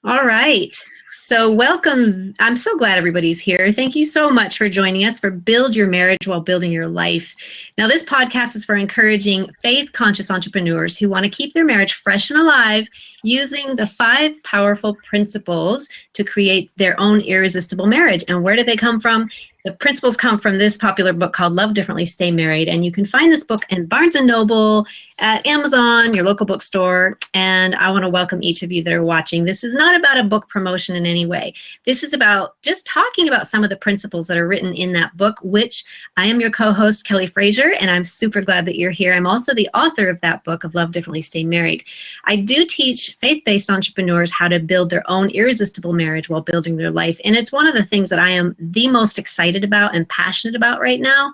All right. So welcome. I'm so glad everybody's here. Thank you so much for joining us for Build Your Marriage While Building Your Life. Now, this podcast is for encouraging faith-conscious entrepreneurs who want to keep their marriage fresh and alive using the 5 powerful principles to create their own irresistible marriage. And where did they come from? The principles come from this popular book called Love Differently, Stay Married. And you can find this book in Barnes & Noble, at Amazon, your local bookstore. And I want to welcome each of you that are watching. This is not about a book promotion in any way. This is about just talking about some of the principles that are written in that book, which I am your co-host, Kelly Frazier, and I'm super glad that you're here. I'm also the author of that book of Love Differently, Stay Married. I do teach faith-based entrepreneurs how to build their own irresistible marriage while building their life. And it's one of the things that I am the most excited about and passionate about right now.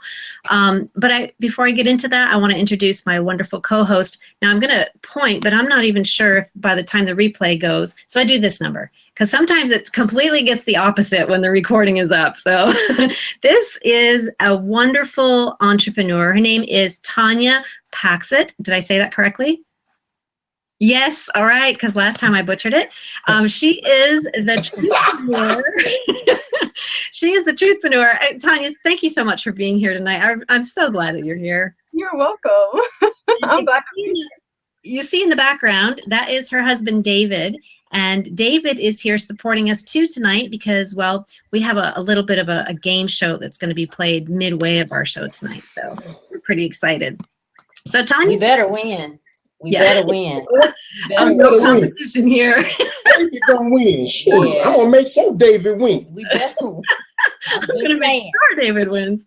Before I get into that, I want to introduce my wonderful co-host. Now I'm going to point, but I'm not even sure if by the time the replay goes. So I do this number because sometimes it completely gets the opposite when the recording is up. So this is a wonderful entrepreneur. Her name is Tanya Paxett. Did I say that correctly? Yes, all right, because last time I butchered it. She is the truthpreneur. She is the truthpreneur. Tanya, thank you so much for being here tonight. I'm so glad that you're here. You're welcome. I'm back. You see in the background, that is her husband, David. And David is here supporting us too tonight because, well, we have a little bit of a game show that's going to be played midway of our show tonight. So we're pretty excited. So Tanya, we better win. We better win. No competition here. David gonna win. Sure. Yeah. I'm gonna make sure David wins. We better win. I'm going to make sure David wins.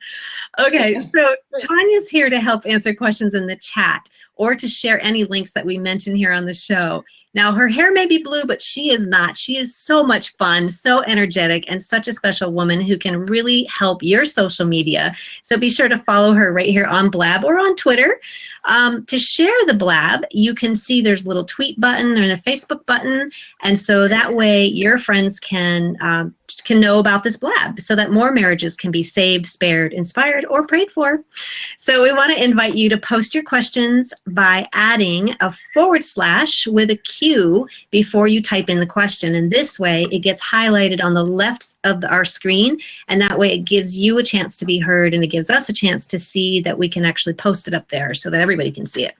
Okay, so Tanya's here to help answer questions in the chat or to share any links that we mention here on the show. Now, her hair may be blue, but she is not. She is so much fun, so energetic, and such a special woman who can really help your social media. So be sure to follow her right here on BLAB or on Twitter. To share the BLAB, you can see there's a little tweet button and a Facebook button, and so that way your friends can know about this BLAB so that more marriages can be saved, spared, inspired, or prayed for. So we want to invite you to post your questions by adding a / with a Q before you type in the question. And this way it gets highlighted on the left of our screen, and that way it gives you a chance to be heard and it gives us a chance to see that we can actually post it up there so that everybody can see it.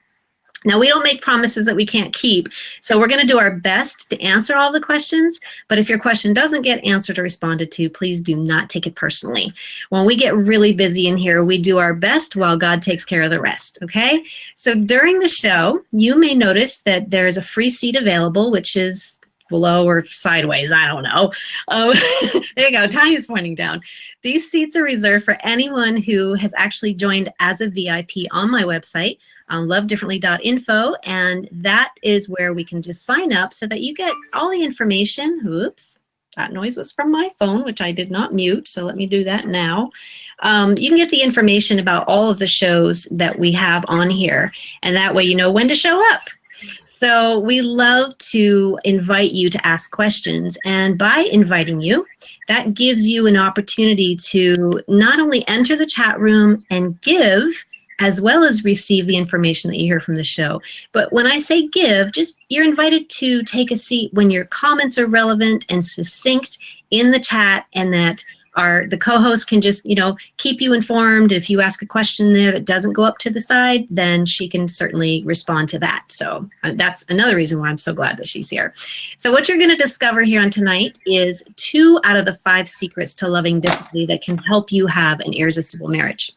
Now, we don't make promises that we can't keep, so we're going to do our best to answer all the questions, but if your question doesn't get answered or responded to, please do not take it personally. When we get really busy in here, we do our best while God takes care of the rest, okay? So during the show, you may notice that there's a free seat available, which is below or sideways, I don't know. There you go, Tanya's pointing down. These seats are reserved for anyone who has actually joined as a VIP on my website, lovedifferently.info, and that is where we can just sign up so that you get all the information. Oops, that noise was from my phone, which I did not mute, so let me do that now. You can get the information about all of the shows that we have on here, and that way you know when to show up. So we love to invite you to ask questions, and by inviting you, that gives you an opportunity to not only enter the chat room and give, as well as receive the information that you hear from the show. But when I say give, just you're invited to take a seat when your comments are relevant and succinct in the chat, and that the co-host can just, keep you informed. If you ask a question there that doesn't go up to the side, then she can certainly respond to that. So that's another reason why I'm so glad that she's here. So what you're going to discover here on tonight is 2 out of the 5 secrets to loving differently that can help you have an irresistible marriage.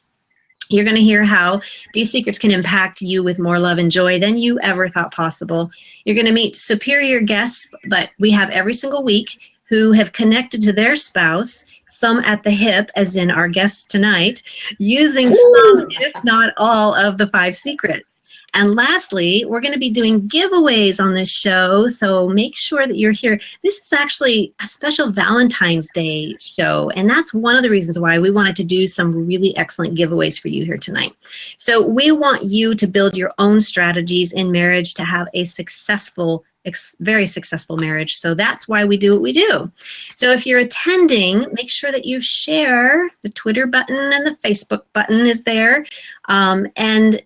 You're going to hear how these secrets can impact you with more love and joy than you ever thought possible. You're going to meet superior guests that we have every single week who have connected to their spouse, some at the hip, as in our guests tonight, using some, if not all, of the 5 secrets. And lastly, we're going to be doing giveaways on this show, so make sure that you're here. This is actually a special Valentine's Day show, and that's one of the reasons why we wanted to do some really excellent giveaways for you here tonight. So we want you to build your own strategies in marriage to have a successful, very successful marriage. So that's why we do what we do. So if you're attending, make sure that you share. The Twitter button and the Facebook button is there. And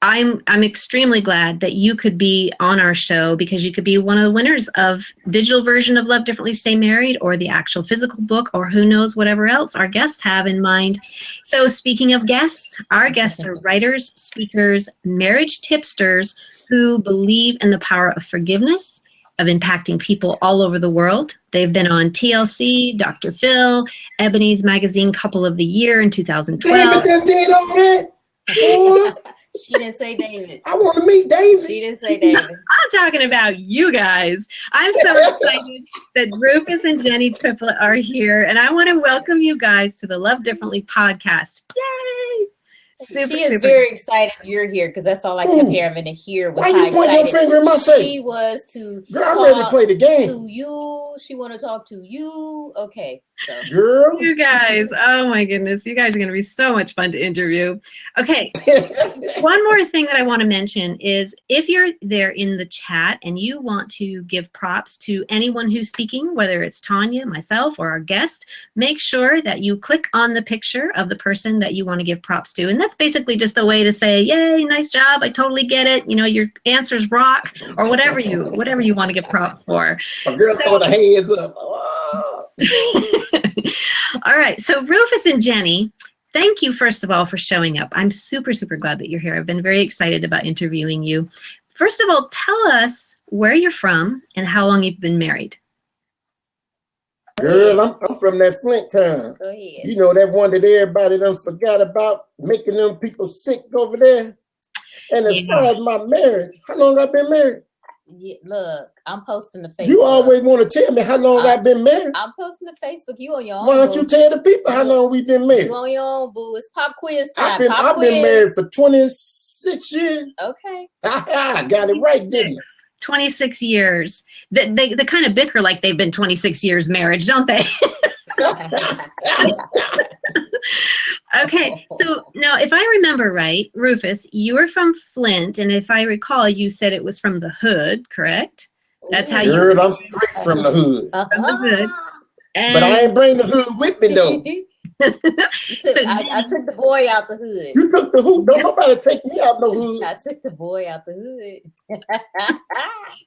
I'm extremely glad that you could be on our show because you could be one of the winners of digital version of Love Differently, Stay Married, or the actual physical book, or who knows whatever else our guests have in mind. So speaking of guests, our guests are writers, speakers, marriage tipsters who believe in the power of forgiveness, of impacting people all over the world. They've been on TLC, Dr. Phil, Ebony's Magazine Couple of the Year in 2012. David did all that. Boy, She didn't say David. I want to meet David. She didn't say David. I'm talking about you guys. I'm so excited that Rufus and Jenny Triplett are here, and I want to welcome you guys to the Love Differently podcast. Yay! She is very excited you're here because that's all I kept having to hear was Why how you pointing your excited finger in my she face? was to Girl, I'm ready to play the game. to you. She want to talk to you. Okay, so Girl. You guys, oh my goodness, you guys are going to be so much fun to interview. Okay, one more thing that I want to mention is if you're there in the chat and you want to give props to anyone who's speaking, whether it's Tanya, myself, or our guest, make sure that you click on the picture of the person that you want to give props to. And that's basically just a way to say, yay, nice job, I totally get it. You know, your answers rock, or whatever you want to give props for. A girl throw the hands up. Oh. All right, so Rufus and Jenny, thank you, first of all, for showing up. I'm super, super glad that you're here. I've been very excited about interviewing you. First of all, tell us where you're from and how long you've been married. Girl, I'm from that Flint town. go ahead. You know, that one that everybody done forgot about, making them people sick over there. And as far as my marriage, how long I've been married? Yeah, look, I'm posting the Facebook. You always want to tell me how long I've been married. I'm posting the Facebook. You on your own. Why don't boo. you tell the people how long we've been married? You on your own, boo. It's pop quiz time. I've been married for 26 years. Okay. I got it right, didn't I? 26 years. They kind of bicker like they've been 26 years marriage, don't they? Okay, so now if I remember right, Rufus, you were from Flint, and if I recall, you said it was from the hood, correct? That's how you. Girl, I'm straight from the hood. From the hood. And But I ain't bring the hood with me, though. I took the boy out the hood. You took the hood. Don't nobody take me out no hood. I took the boy out the hood.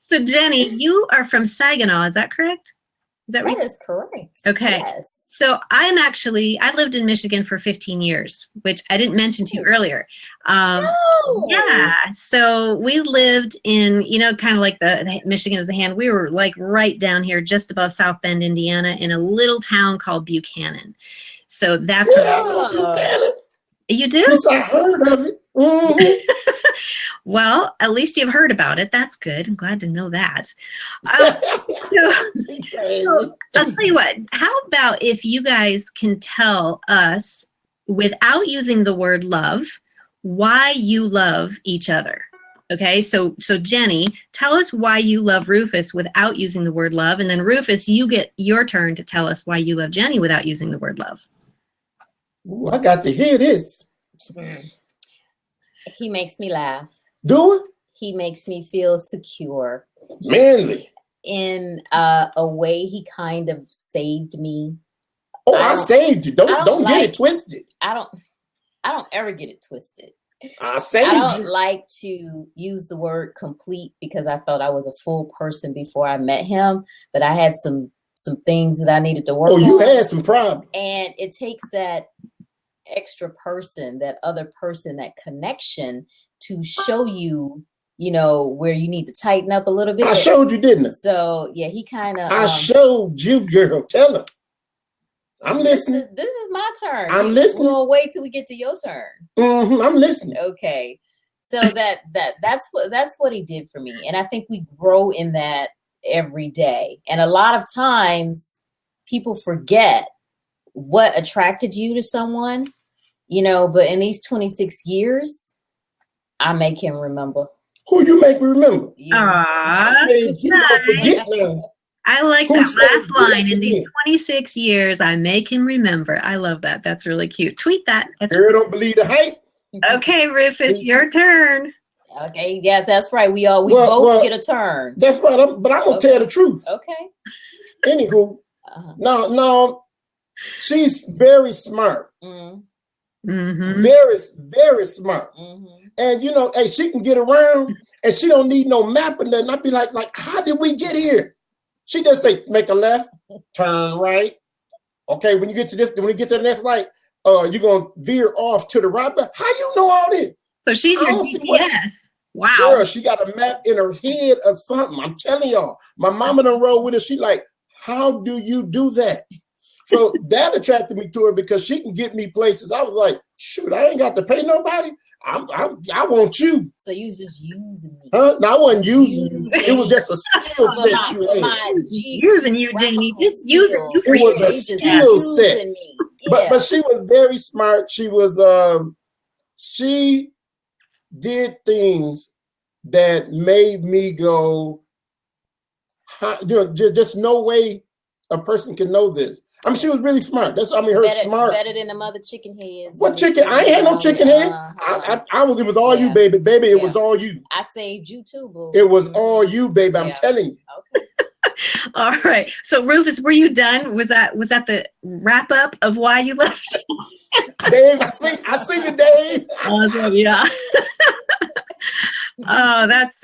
So Jenny, you are from Saginaw, is that correct? Is that right? That is correct. Okay. Yes. So I lived in Michigan for 15 years, which I didn't mention to you earlier. Yeah. So we lived in, kind of like the Michigan is the hand. We were like right down here, just above South Bend, Indiana, in a little town called Buchanan. So that's what you do? Yes, I heard of it. Mm-hmm. Well, at least you've heard about it. That's good. I'm glad to know that. So I'll tell you what. How about if you guys can tell us, without using the word love, why you love each other? Okay, so Jenny, tell us why you love Rufus without using the word love, and then Rufus, you get your turn to tell us why you love Jenny without using the word love. Ooh, I got to hear this. He makes me laugh. Do it? He makes me feel secure. Manly. In a way, he kind of saved me. Oh, I saved you. Don't get it twisted. I don't ever get it twisted. I saved I don't you. like to use the word complete because I felt I was a full person before I met him, but I had some things that I needed to work on. Oh, you had some problems. And it takes that extra person, that other person, that connection to show you, where you need to tighten up a little bit. I showed you, didn't I? So, yeah, he kind of... I showed you, girl. Tell him. I'm listening. This is my turn. I'm listening. We'll wait till we get to your turn. Mm-hmm, I'm listening. Okay. So that's what he did for me. And I think we grow in that every day. And a lot of times people forget what attracted you to someone, but in these 26 years, I make him remember. Who you make me remember? Aww, You don't forget now. I like that last line. In these 26 years, I make him remember. I love that. That's really cute. Tweet that. Girl, don't believe the hype. Okay, Rufus, your turn. Okay, yeah, that's right. We both get a turn. That's right. But I'm gonna tell the truth. Okay. Anywho, no, she's very smart. Mm-hmm. Mm-hmm. Very, very smart. Mm-hmm. And you know, hey, she can get around, and she don't need no map or nothing. I'd be like, how did we get here? She just say, make a left, turn right. Okay, when you get to the next light, you're gonna veer off to the right. But how you know all this? So she's your GPS. Wow. Girl, she got a map in her head or something. I'm telling y'all. My mama done rolled with her. She like, how do you do that? So that attracted me to her because she can get me places. I was like, shoot, I ain't got to pay nobody. I want you. So you was just using me. Huh? No, I wasn't using you. It was just a skill set you had. Using you, Janie. Just using you. It was a skill set. Yeah. But she was very smart. She was she did things that made me go, just no way a person can know this. I mean, she was really smart. That's, I mean, her smart. Better than the mother chicken heads. What chicken? I ain't had no chicken head. It was all you, baby. Baby, it was all you. I saved you too, boo. It was all you, baby. I'm telling you. Okay. All right. So Rufus, were you done? Was that the wrap up of why you left? Dave, I see you, Dave. Awesome, yeah. Oh, that's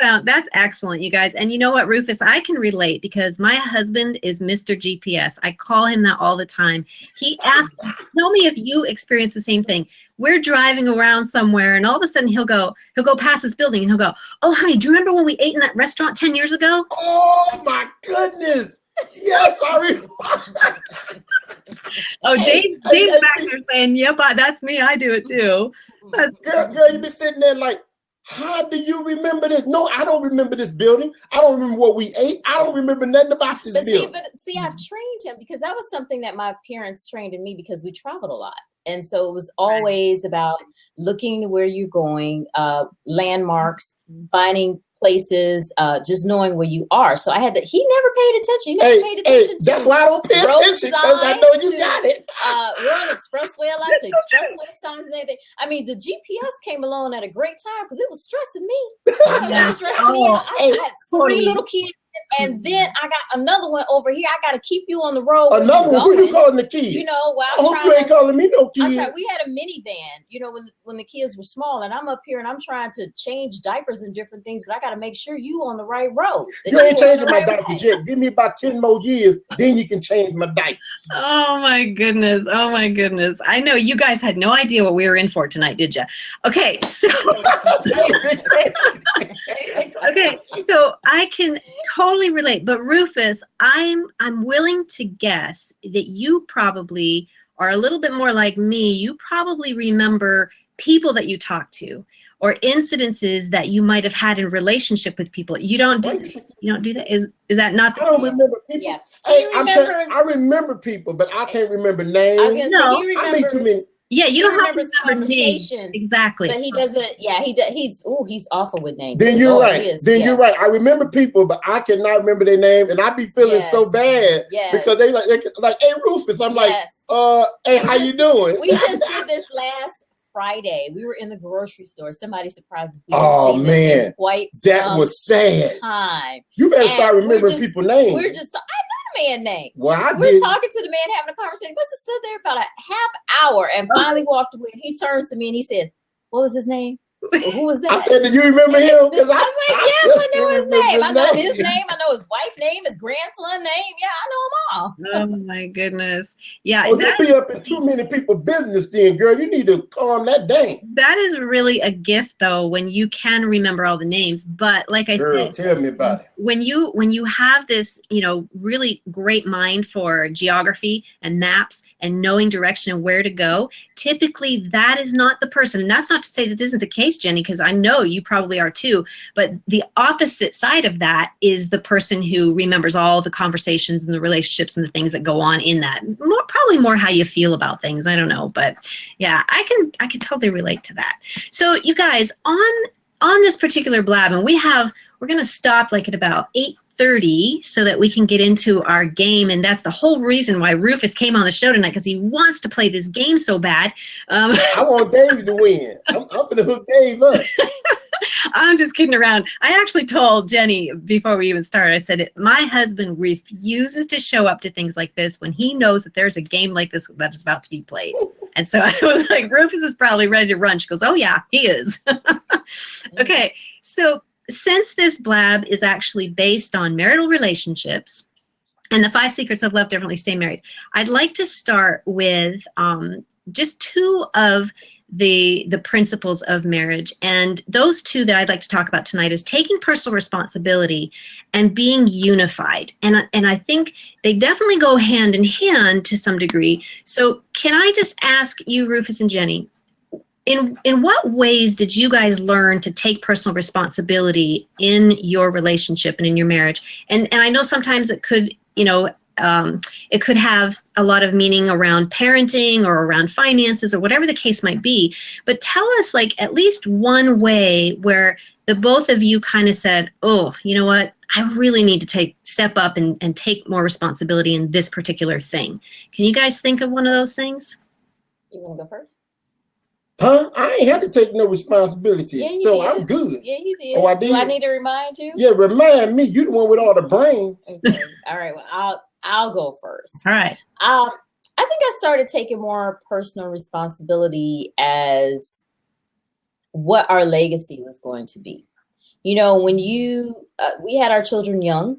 excellent, you guys. And you know what, Rufus, I can relate because my husband is Mr. GPS. I call him that all the time. He asks, tell me if you experience the same thing. We're driving around somewhere and all of a sudden he'll go past this building and he'll go, oh, honey, do you remember when we ate in that restaurant 10 years ago? Oh my goodness. Yes, I remember. Oh, Dave's back there saying, yep, that's me. I do it too. Girl, you be sitting there like, how do you remember this? No, I don't remember this building. I don't remember what we ate. I don't remember nothing about this building. See, I've trained him because that was something that my parents trained in me because we traveled a lot. And so it was always about looking where you're going, landmarks, finding places, just knowing where you are. So he never paid attention. He never paid attention to that's why I don't pay attention, because I know you got it. We're on expressway a lot, to expressway signs and everything. I mean, the GPS came along at a great time because it was stressing me. It was stressing me out. I had 3 little kids. And then I got another one over here. I got to keep you on the road. Another one? Who you calling the kid? You know, well, I hope you ain't calling me no kid. We had a minivan, you know, when the kids were small, and I'm up here and I'm trying to change diapers and different things, but I got to make sure you on the right road. You ain't changing my diapers yet. Give me about 10 more years, then you can change my diapers. Oh my goodness. Oh my goodness. I know you guys had no idea what we were in for tonight, did you? Okay, so okay, so I can totally relate, but Rufus, I'm willing to guess that you probably are a little bit more like me. You probably remember people that you talk to or incidences that you might have had in relationship with people. You don't do that? Is that not the I don't remember people. Yeah. I remember people, but I can't remember names. I mean too many. Yeah, you don't have to remember names. Exactly. But he doesn't, he's awful with names. Then you're right. You're right. I remember people, but I cannot remember their name. And I be feeling so bad because they like, hey, Rufus. I'm like, hey, how you doing? We just did this last Friday. We were in the grocery store. Somebody surprised us. Oh, man. That was sad. Time. You better start remembering people's names. We're just, I know the man's name. Well, we're talking to the man, having a conversation. Must have stood there about a half hour and finally walked away. And he turns to me and he says, what was his name? Who was that? I said, do you remember him? I was like, I know his name. I know his name. I know his wife's name, his grandson's name. Yeah, I know them all. Oh my goodness. Yeah. You be up in too many people's business then, girl. You need to calm that down. That is really a gift though, when you can remember all the names. But like I said, tell me about it. When you have this, really great mind for geography and maps and knowing direction and where to go, typically that is not the person. And that's not to say that this isn't the case, Jenny, because I know you probably are too. But the opposite side of that is the person who remembers all the conversations and the relationships and the things that go on in that. Probably more how you feel about things. I don't know, but yeah, I can totally relate to that. So you guys, on this particular blab, and we're going to stop like at about 8:30 so that we can get into our game, and that's the whole reason why Rufus came on the show tonight, because he wants to play this game so bad. I want Dave to win. I'm gonna hook Dave up. I'm just kidding around. I actually told Jenny before we even started, I said, my husband refuses to show up to things like this when he knows that there's a game like this that is about to be played. And so I was like, Rufus is probably ready to run. She goes, oh yeah, he is. Okay, so since this BLAB is actually based on marital relationships and the 5 secrets of love differently, stay married, I'd like to start with just 2 of the principles of marriage. And those 2 that I'd like to talk about tonight is taking personal responsibility and being unified. And I think they definitely go hand in hand to some degree. So can I just ask you, Rufus and Jenny, in what ways did you guys learn to take personal responsibility in your relationship and in your marriage? And I know sometimes it could, it could have a lot of meaning around parenting or around finances or whatever the case might be. But tell us, like, at least one way where the both of you kind of said, oh, you know what, I really need to step up and take more responsibility in this particular thing. Can you guys think of one of those things? You want to go first? Huh? I ain't had to take no responsibility. Yeah, you so did. I'm good. Yeah, you did. Oh, I did? Do I need to remind you? Yeah, remind me. You the one with all the brains. Okay. All right. Well, I'll go first. All right. I think I started taking more personal responsibility as what our legacy was going to be. When we had our children young,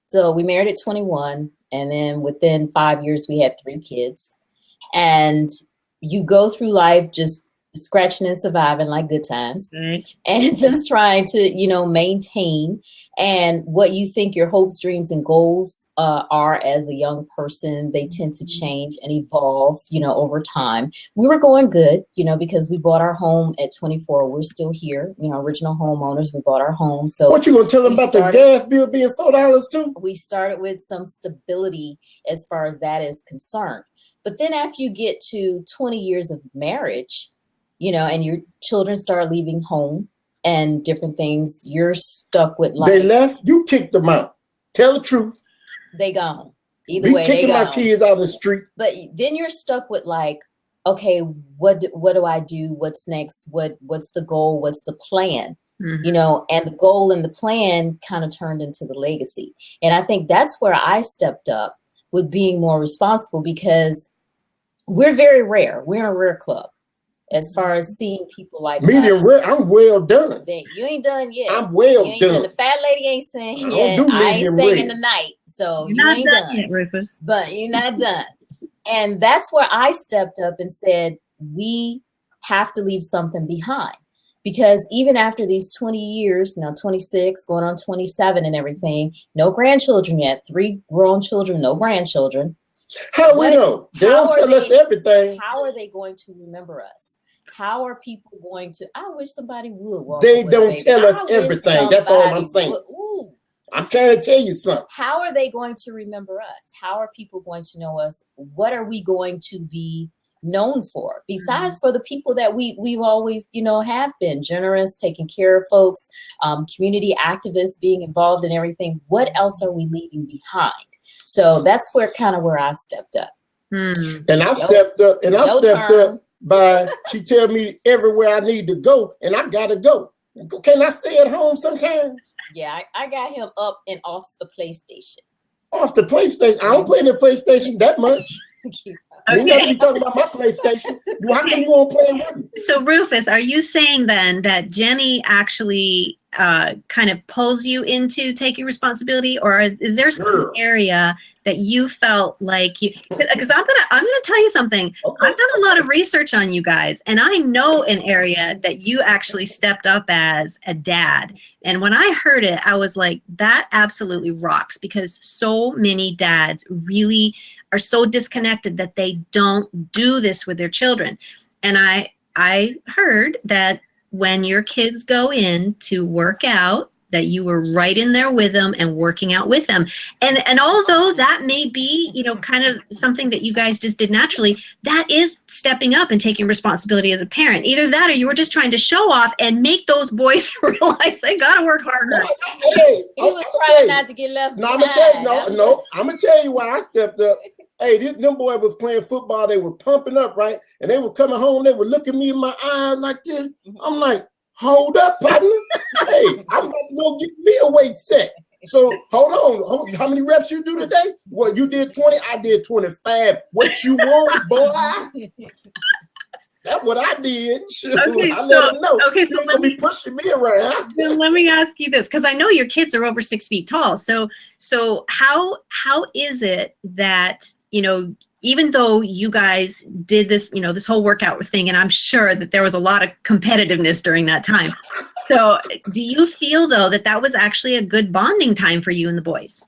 so we married at 21, and then within 5 years we had 3 kids, and you go through life just scratching and surviving like good times, Right. and just trying to, maintain. And what you think your hopes, dreams, and goals are as a young person, they tend to change and evolve, over time. We were going good, because we bought our home at 24. We're still here, original homeowners. We bought our home. So what you gonna tell them about the gas bill being $4 too? We started with some stability as far as that is concerned. But then after you get to 20 years of marriage, and your children start leaving home and different things, you're stuck with life. They left, you kicked them out. Tell the truth. They gone. Either way, kicking they gone. my kids out in the street. But then you're stuck with like, okay, what do I do? What's next? What's the goal? What's the plan? Mm-hmm. And the goal and the plan kind of turned into the legacy. And I think that's where I stepped up with being more responsible, because we're very rare. We're a rare club as far as seeing people like medium rare. I'm well done. You ain't done yet. I'm well done. The fat lady ain't saying yet. I ain't singing tonight. So you're not ain't done yet, Rufus. But you're not done. And that's where I stepped up and said, we have to leave something behind. Because even after these 20 years, now 26, going on 27 and everything, no grandchildren yet, 3 grown children, no grandchildren. How we know? They don't tell us everything. How are they going to remember us? How are people going to? I wish somebody would walk. They don't tell us everything. That's all I'm saying. I'm trying to tell you something. How are they going to remember us? How are people going to know us? What are we going to be known for? Besides for the people that we've always, have been generous, taking care of folks, community activists, being involved in everything. What else are we leaving behind? So that's where I stepped up. And I stepped up, by she tell me everywhere I need to go, and I gotta go. Can I stay at home sometimes? Yeah, I got him up and off the PlayStation. Off the PlayStation? I don't play the PlayStation that much. Okay. You got to be talking about my PlayStation. How come you won't play with me? So Rufus, are you saying then that Jenny actually kind of pulls you into taking responsibility, or is there some area that you felt like you? Because I'm gonna tell you something. Okay. I've done a lot of research on you guys, and I know an area that you actually stepped up as a dad. And when I heard it, I was like, that absolutely rocks, because so many dads really are so disconnected that they don't do this with their children. And I heard that when your kids go in to work out, that you were right in there with them and working out with them. And although that may be, kind of something that you guys just did naturally, that is stepping up and taking responsibility as a parent. Either that, or you were just trying to show off and make those boys realize they got to work harder. Hey, he was trying not to get left behind. I'm going to tell you why I stepped up. Hey, them boy was playing football. They were pumping up, right? And they was coming home. They were looking me in my eyes like this. I'm like, hold up, partner. Hey, I'm going to go get me a weight set. So hold on. How many reps you do today? Well, you did 20. I did 25. What you want, boy? That's what I did. Shoot, Okay, I let them know. Okay, so You ain't gonna be pushing me around. then let me ask you this, because I know your kids are over 6 feet tall. So how is it that, even though you guys did this, this whole workout thing, and I'm sure that there was a lot of competitiveness during that time. So do you feel, though, that was actually a good bonding time for you and the boys?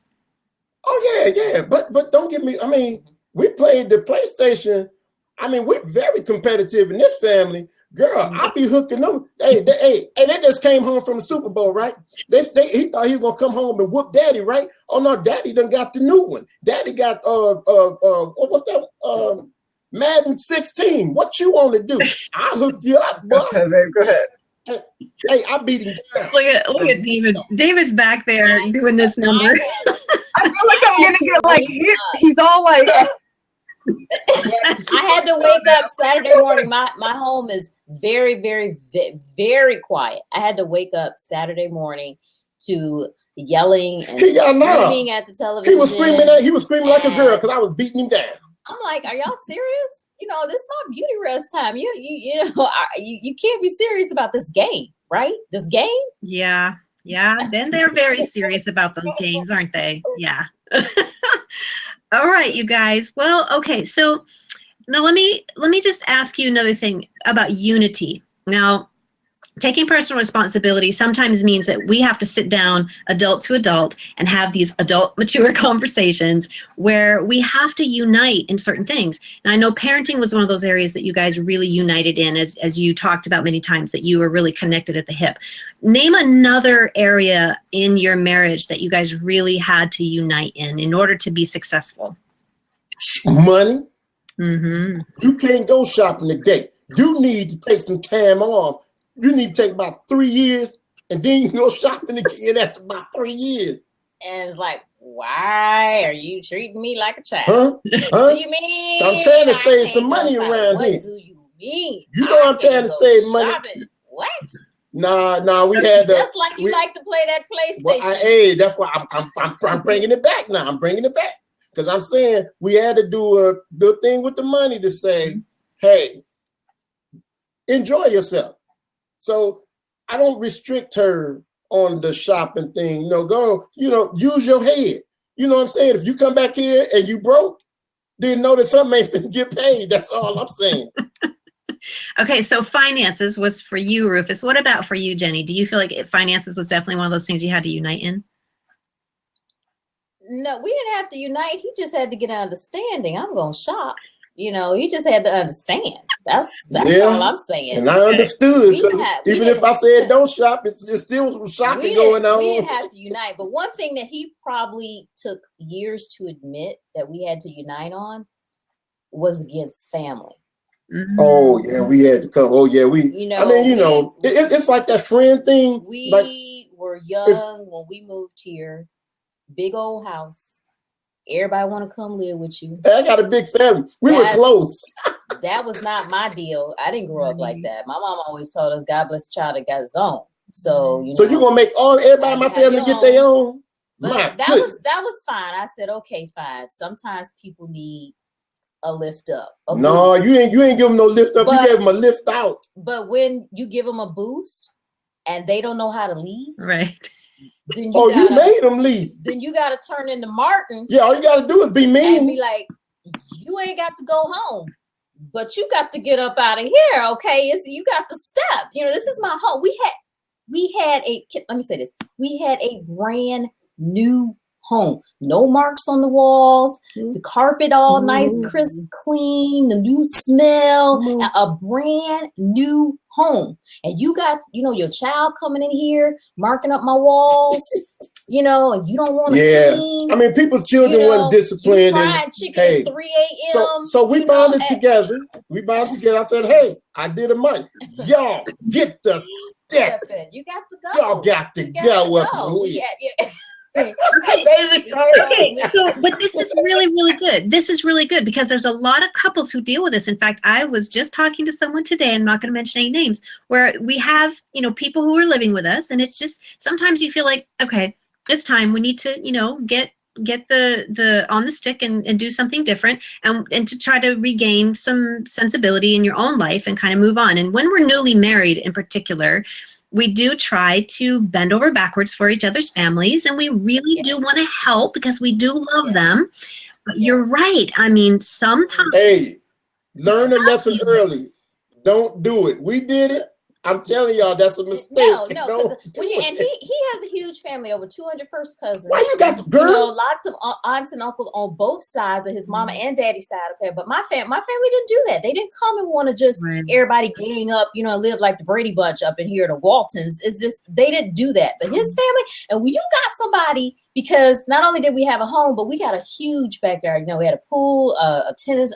Oh, yeah. But don't get me, I mean, we played the PlayStation. I mean, we're very competitive in this family. Girl, I be hooking them. Hey, they just came home from the Super Bowl, right? He thought he was gonna come home and whoop Daddy, right? Oh no, Daddy done got the new one. Daddy got what was that? Madden 16. What you want to do? I hook you up, boy. Okay, babe, go ahead. Hey, I beat him down. Look at David. David's back there doing this number. I feel like I'm gonna get like hit. He's all like. I had to wake up Saturday morning. My home is very, very, very quiet. I had to wake up Saturday morning to yelling and screaming at the television. He was screaming like a girl because I was beating him down. I'm like, are y'all serious? This is my beauty rest time. You can't be serious about this game, right? This game? Yeah. Then they're very serious about those games, aren't they? Yeah. All right, you guys. Well, okay. So now let me just ask you another thing about unity. Now, taking personal responsibility sometimes means that we have to sit down adult to adult and have these adult mature conversations where we have to unite in certain things. And I know parenting was one of those areas that you guys really united in, as you talked about many times, that you were really connected at the hip. Name another area in your marriage that you guys really had to unite in order to be successful. Money. Mm-hmm. You can't go shopping today. You need to take some time off. You need to take about 3 years, and then you can go shopping again after about 3 years. And it's like, why are you treating me like a child? Huh? What do you mean? I'm trying to save some money around here. What do you mean? You know I'm trying to save money. What? Nah, we had just like you like to play that PlayStation. Well, that's why I'm bringing it back now. I'm bringing it back because I'm saying we had to do the thing with the money to say, hey, enjoy yourself. So I don't restrict her on the shopping thing. Go, use your head. You know what I'm saying? If you come back here and you broke, then know that something ain't finna get paid. That's all I'm saying. Okay, so finances was for you, Rufus. What about for you, Jenny? Do you feel like finances was definitely one of those things you had to unite in? No, we didn't have to unite. He just had to get an understanding. I'm going to shop. He just had to understand. That's all I'm saying. And I understood. Even if I said don't shop, it's still some shopping going on. We didn't have to unite. But one thing that he probably took years to admit that we had to unite on was against family. Mm-hmm. Oh, yeah, we had to come. Oh, yeah, it's like that friend thing. We were young when we moved here. Big old house. Everybody want to come live with you. I got a big family. We were close. That was not my deal. I didn't grow up like that. My mom always told us, God bless the child that got his own. So you're gonna make everybody in my family get their own. But that was fine. I said, okay, fine. Sometimes people need a lift up. No, you ain't give them no lift up. You gave them a lift out. But when you give them a boost and they don't know how to leave, right? Then you made them leave. Then you got to turn into Martin. Yeah, all you got to do is be mean. And be like, you ain't got to go home, but you got to get up out of here, okay? You got to step. This is my home. Let me say this. We had a brand new home. No marks on the walls. The carpet all nice, crisp, clean. The new smell. A brand new home. And you got, your child coming in here, marking up my walls, and you don't want to clean. I mean, people's children weren't disciplined. Fried chicken at 3 a.m. So we bonded together. We bonded together. I said, hey, I did a month. Y'all get the step. You got to go. Y'all got to go up here. Okay, but this is really, really good. This is really good because there's a lot of couples who deal with this. In fact, I was just talking to someone today, I'm not going to mention any names, where we have, people who are living with us, and it's just sometimes you feel like, okay, it's time. We need to, get the on the stick and do something different, and to try to regain some sensibility in your own life and kind of move on. And when we're newly married in particular, we do try to bend over backwards for each other's families, and we really do want to help because we do love them. But you're right. I mean, sometimes. Hey, learn a lesson early. Don't do it. We did it. I'm telling y'all, that's a mistake. No. When he has a huge family, over 200 first cousins. Why you got the girl? You know, lots of aunts and uncles on both sides of his mama and daddy's side. Okay, but my family didn't do that. They didn't come and want to just everybody gang up, you know, live like the Brady Bunch up in here, the Waltons. It's just they didn't do that. But his family, and when you got somebody. Because not only did we have a home, but we got a huge backyard. You know, we had a pool, not tennis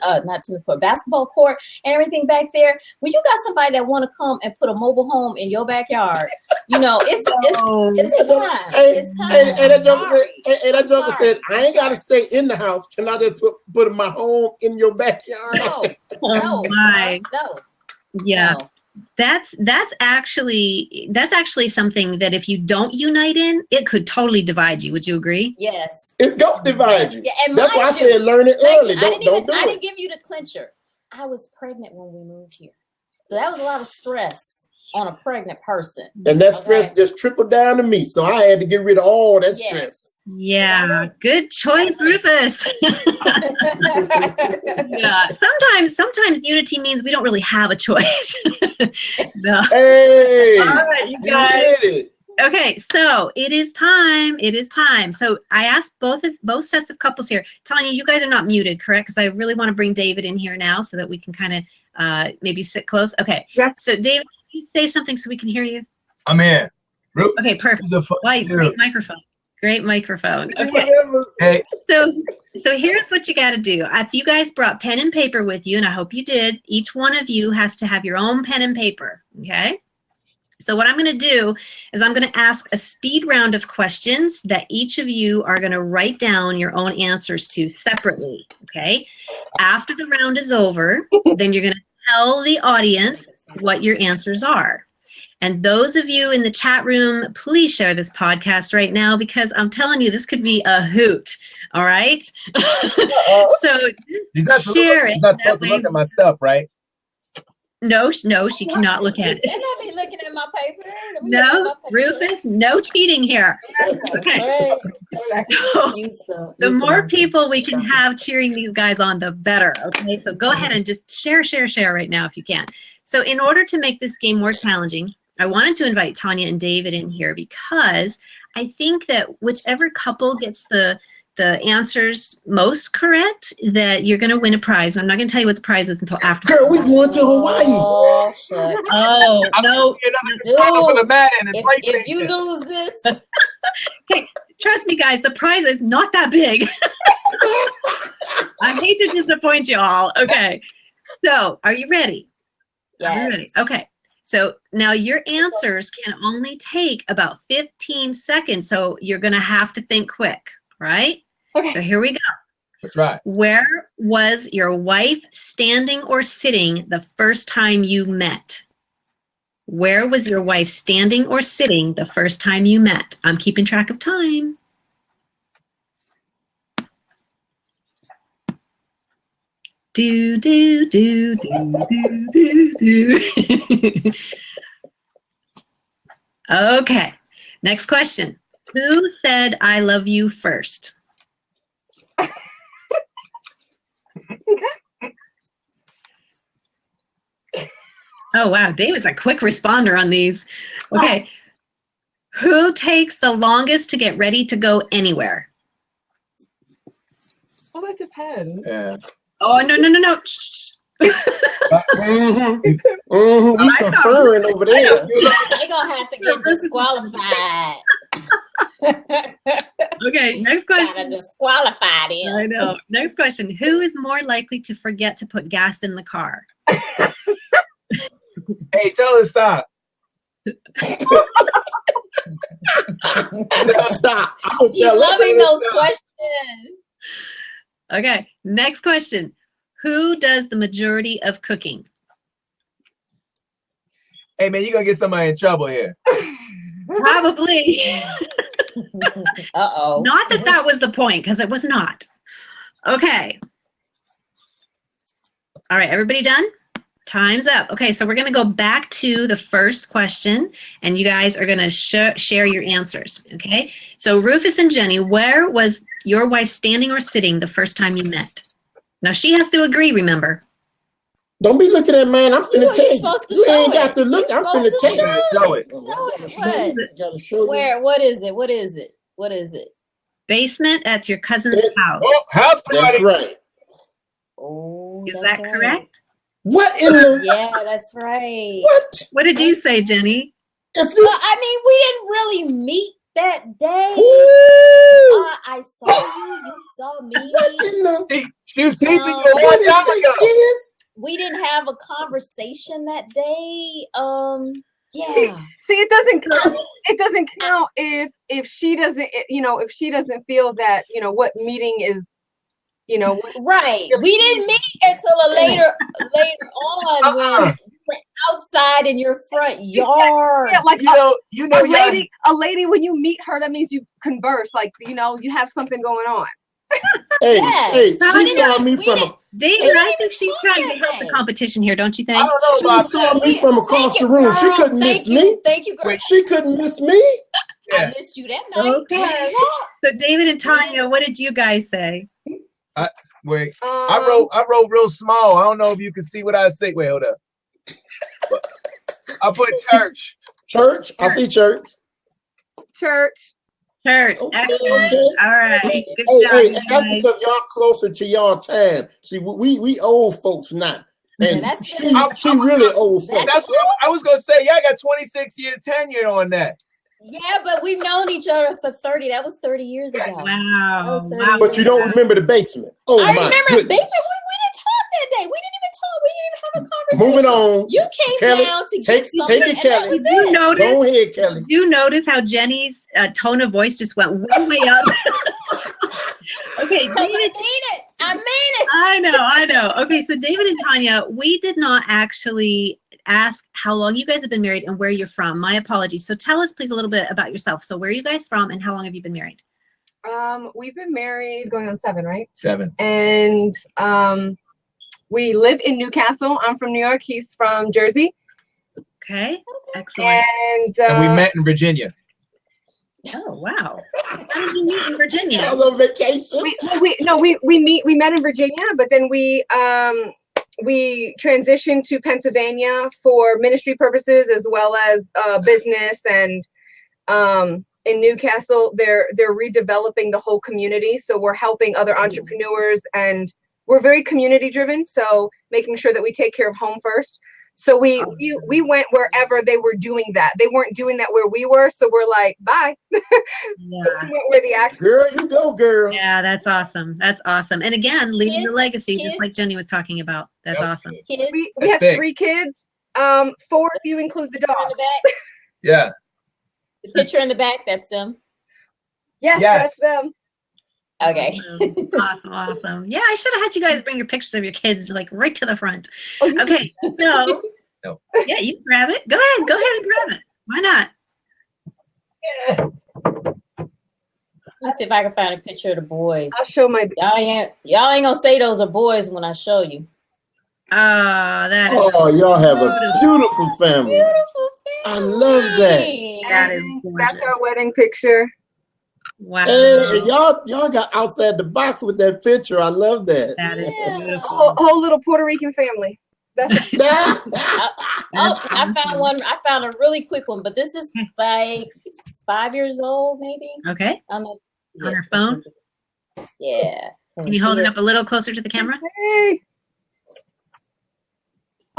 court, basketball court, and everything back there. When you got somebody that want to come and put a mobile home in your backyard, you know, it's time. It's time. And that joker said, I ain't got to stay in the house. Can I just put my home in your backyard? No. Yeah. No. That's actually something that if you don't unite in, it could totally divide you. Would you agree? Yes. It's gonna divide you. Yeah, and that's why I said learn it early. I didn't give you the clincher. I was pregnant when we moved here. So that was a lot of stress on a pregnant person. And that stress just trickled down to me. So I had to get rid of all that stress. Yeah, good choice, Rufus. Yeah, sometimes unity means we don't really have a choice. No. Hey, all right, you guys. did it. Okay, so it is time. So I asked both sets of couples here. Tanya, you guys are not muted, correct? Because I really want to bring David in here now so that we can kind of maybe sit close. Okay. Yeah. So David, can you say something so we can hear you? I'm in. Okay, perfect. Great microphone. Great microphone. Okay. Hey. So here's what you got to do. If you guys brought pen and paper with you, and I hope you did, each one of you has to have your own pen and paper. Okay. So what I'm going to do is I'm going to ask a speed round of questions that each of you are going to write down your own answers to separately. Okay. After the round is over, then you're going to tell the audience what your answers are. And those of you in the chat room, please share this podcast right now because I'm telling you, this could be a hoot. All right? So just share it. She's not supposed to look at my stuff, right? No, she cannot look at it. They're not be looking at my paper. No, Rufus, no cheating here. Okay. So the more people we can have cheering these guys on, the better. Okay, so go ahead and just share right now if you can. So in order to make this game more challenging, I wanted to invite Tanya and David in here because I think that whichever couple gets the answers most correct, that you're going to win a prize. I'm not going to tell you what the prize is until after. Girl, we going to Hawaii. Oh, shit. Oh, no. If you lose this. Okay, trust me, guys, the prize is not that big. I hate to disappoint you all. Okay, so are you ready? Yes. Are you ready? Okay. So now your answers can only take about 15 seconds, so you're going to have to think quick, right? Okay. So here we go. That's right. Where was your wife standing or sitting the first time you met? Where was your wife standing or sitting the first time you met? I'm keeping track of time. Do, do, do, do, do, do, do. Okay, next question. Who said I love you first? Oh, wow, David's a quick responder on these. Okay, who takes the longest to get ready to go anywhere? Oh, that depends. Yeah. Oh, no. Shh. We conferring over there. They're going to have to get disqualified. Okay, next question. Gotta disqualify them. I know. Next question. Who is more likely to forget to put gas in the car? Hey, tell her stop. Stop. She's loving those questions. Okay, next question. Who does the majority of cooking? Hey, man, you're going to get somebody in trouble here. Probably. Uh-oh. Not that that was the point, because it was not. Okay. All right, everybody done? Time's up. Okay, so we're going to go back to the first question, and you guys are going to share your answers, okay? So Rufus and Jenny, where was your wife standing or sitting the first time you met? Now, she has to agree, remember. Don't be looking at man. I'm finna tell you. You ain't got to look. I'm finna tell you. Show it. What? Where? What is it? What is it? What is it? Basement at your cousin's house. Oh, house party. That's right. Oh, Is that correct? What in the? Yeah, that's right. What did you say, Jenny? If you, Well, I mean, we didn't really meet that day. Ooh, I saw you. You saw me. what in the? She was peeping you a long time 26 ago. years? We didn't have a conversation that day. Yeah. See, it doesn't count. It doesn't count if she doesn't, if she doesn't feel that, what meeting is, Right. We didn't meet until later on when we were outside in your front yard. Yeah, like You know, a lady, when you meet her, that means you converse, like, you have something going on. Hey, Yes. hey, How she did saw I- me we from. didn't- David, I think even she's talk trying to that help the day. competition here, don't you think? I don't know She about saw that. me from across Thank the you, room. She girl. couldn't miss Thank you. me. Thank you, girl. She couldn't miss me. I Yeah. missed you that night. Okay. So David and Tanya, what did you guys say? Wait, I wrote real small. I don't know if you can see what I say. Wait, hold up. I put church. Church. I see church. Church. Church. Okay, Excellent. okay. All right. Good Hey, job, hey, you that's guys. because y'all closer to y'all time. See, we old folks now, and that's she good. really old folks. That's what I was gonna say. Y'all got 26 year tenure on that. Yeah, but we've known each other for 30. That was 30 years ago. Wow. That was 30 Wow. But you don't remember the basement. Oh I my remember goodness. basically we didn't talk that day. We didn't even talk. We didn't even have a conversation. Moving on. You came Kelly, down to take get something, it, and Kelly. that was Did you it. notice? Go ahead, Kelly. Did you notice how Jenny's tone of voice just went way up? Okay, Because David. I mean it. I know. Okay, so David and Tanya, we did not actually ask how long you guys have been married and where you're from. My apologies. So tell us, please, a little bit about yourself. So where are you guys from and how long have you been married? We've been married going on 7, right? 7. And we live in Newcastle. I'm from New York. He's from Jersey. Okay, excellent. And we met in Virginia. Oh, wow. How did you meet in Virginia? I was on vacation. we met in Virginia, but then we transitioned to Pennsylvania for ministry purposes as well as business. And in Newcastle, they're redeveloping the whole community. So we're helping other entrepreneurs, and we're very community driven. So making sure that we take care of home first. So we went wherever they were doing that. They weren't doing that where we were. So we're like, bye. Yeah. So we went where the action. Girl, you go, girl. Yeah, that's awesome. That's awesome. And again, leaving the Kids, legacy, just kids. like Jenny was talking about. That's Yep. awesome. Kids We have big. 3 kids. 4 if you include the in dog. the back. Yeah. The picture in the back, that's them. Yes, Yes. that's them. Okay. Awesome. Yeah, I should have had you guys bring your pictures of your kids like right to the front. Oh, you- Okay, so No. yeah, you can grab it. Go ahead and grab it. Why not? Let's see if I can find a picture of the boys. I'll show my. Y'all ain't gonna say those are boys when I show you. That is Oh, y'all have a beautiful family. Beautiful family. I love that. That is And gorgeous. that's our wedding picture. wow. Hey, y'all got outside the box with that picture. I love that. That is Yeah. beautiful. Whole little Puerto Rican family. That's Oh, I found one. I found a really quick one, but this is like 5 years old, maybe. Okay. On her phone? Yeah. Can you hold it up a little closer to the camera? hey.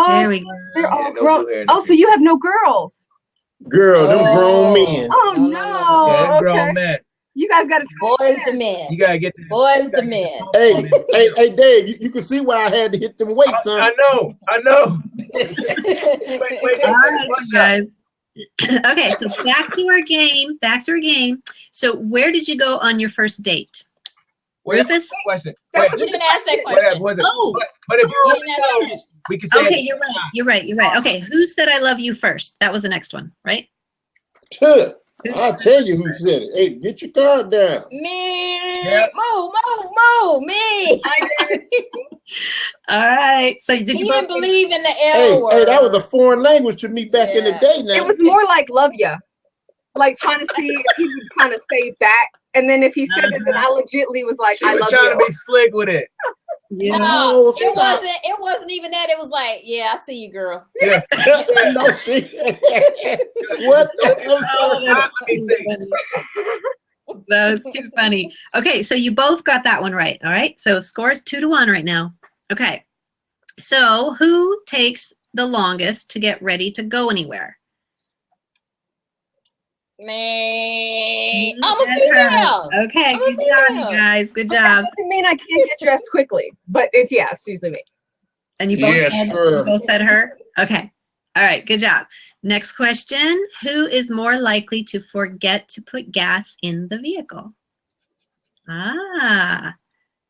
There we go. They're all Yeah, no grown. blue hair, Oh, so you have no girls? Girl, them grown men. Oh No, no. no, no, no. Yeah, grown Okay. man. You guys got to. Boys the men. You gotta get Boys the men. Hey, Dave, you can see why I had to hit them weights, huh? I know. Wait, All right, you guys. Okay, so back to our game. So where did you go on your first date? Rufus? Question. That Wait, was You didn't ask that whatever question. was it? Oh. But if you You want didn't to ask that know, question. we can say Okay, it. you're right. Okay, who said I love you first? That was the next one, right? Sure. I'll tell you who said it. Hey, get your card down. Me. Yep. Move. Me. I did. All right. So did He you didn't both believe in the L word. Hey, that was a foreign language to me back in the day now. It was more like love ya. Like trying to see if he would kind of say back. And then if he said it, then I legitly was like, She I was love trying you. to be slick with it. Yeah. No, it stop. wasn't even that. It was like, yeah, I see you, girl. Yeah. No, she. What the hell? Oh, Let me too see. funny. That's too funny. Okay, so you both got that one right. All right. So score's 2-1 right now. Okay. So who takes the longest to get ready to go anywhere? Me. I'm a female. Okay, I'm a good job, you female. guys. Good But that job. doesn't mean I can't get dressed quickly. But it's usually me. And you both, Yeah, said, sure. you both said her? Okay. All right, good job. Next question. Who is more likely to forget to put gas in the vehicle? Ah,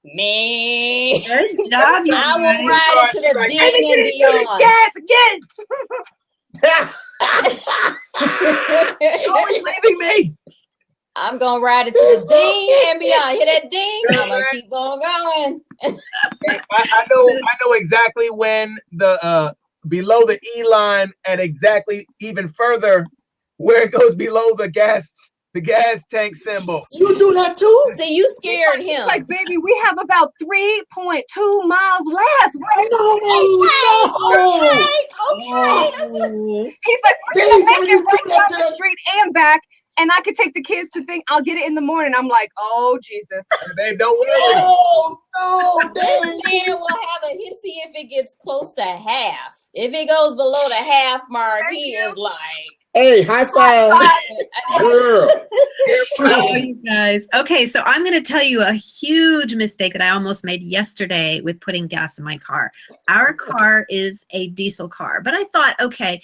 Me. good job, you I will guys. ride it to the Like, ding and beyond. Yes, again. Always leaving me. I'm gonna ride it to the ding and beyond. Hear that ding? I'm gonna keep on going. I know exactly when the below the E line and exactly even further where it goes below the gas tank symbol. You do that too? See, you scared him. He's like, baby, we have about 3.2 miles left. Right? No. Oh. He's like, we're Dave, gonna why make you it right do that down to the them? street and back, and I could take the kids to think I'll get it in the morning. I'm like, oh Jesus. Babe, don't worry. Oh, no, This Dave. man will have a he'll see if it gets close to half. If it goes below the half mark, Thank he you. is like Hey, high five. Girl. Oh, you guys. Okay, so I'm going to tell you a huge mistake that I almost made yesterday with putting gas in my car. Our car is a diesel car, but I thought, okay,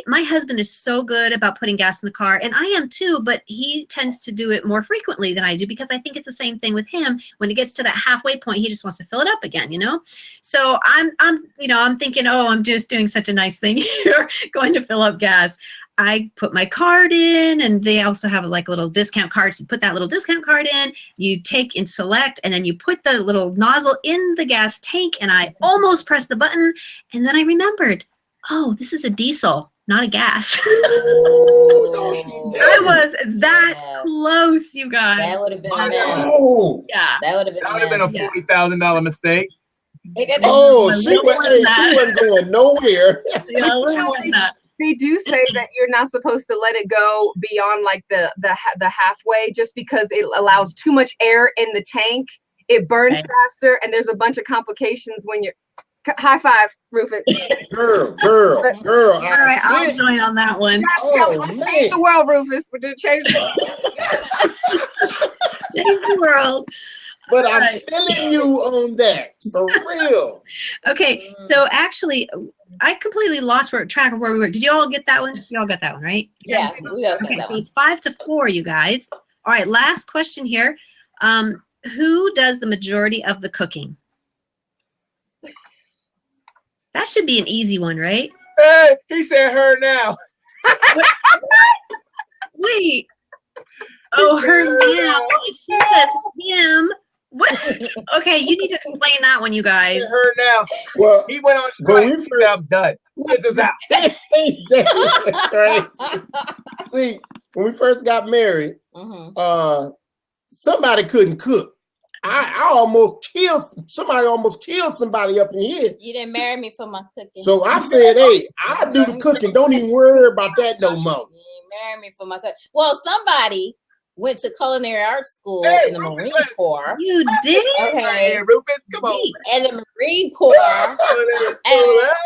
my husband is so good about putting gas in the car, and I am too, but he tends to do it more frequently than I do because I think it's the same thing with him. When it gets to that halfway point, he just wants to fill it up again, you know? So I'm thinking, oh, I'm just doing such a nice thing here, going to fill up gas. I put my card in, and they also have like little discount cards. You put that little discount card in, you take and select, and then you put the little nozzle in the gas tank, and I almost pressed the button, and then I remembered, oh, this is a diesel, not a gas. Oh, no, she I didn't. was that Yeah. close, you guys. that would have been a mess. Oh, Yeah. That would have been That a would have been a mess. $40,000 mistake. oh, A she little went, more than that. she wasn't going nowhere. Yeah, a little more than that. They do say that you're not supposed to let it go beyond like the halfway, just because it allows too much air in the tank. It burns Okay. faster, and there's a bunch of complications when you're. High five, Rufus. Girl. All right, I'll join on that one. Oh, Let's man. change the world, Rufus. We're gonna change the world. Change the world. But I'm Right. feeling you on that, for real. Okay, so actually, I completely lost track of where we were. Did you all get that one? You all got that one, right? Yeah, we got Okay, that so one. it's 5-4, you guys. All right, last question here. Who does the majority of the cooking? That should be an easy one, right? Hey, he said her now. Wait. Oh, her now. She says him. What? Okay, you need to explain that one, you guys. Her now. Well, He went on When strike. we He said, I'm done. This is out. that's crazy. See, when we first got married, Mhm. somebody couldn't cook. I almost killed somebody. Almost killed somebody up in here. You didn't marry me for my cooking. So I said, "Hey, I do the cooking. Don't even worry about that no more." You didn't marry me for my cooking. Well, somebody went to culinary arts school Hey, in the Rufus, Marine let- Corps. You did? Okay. Hey, Rufus, come on. Wait. And the Marine Corps and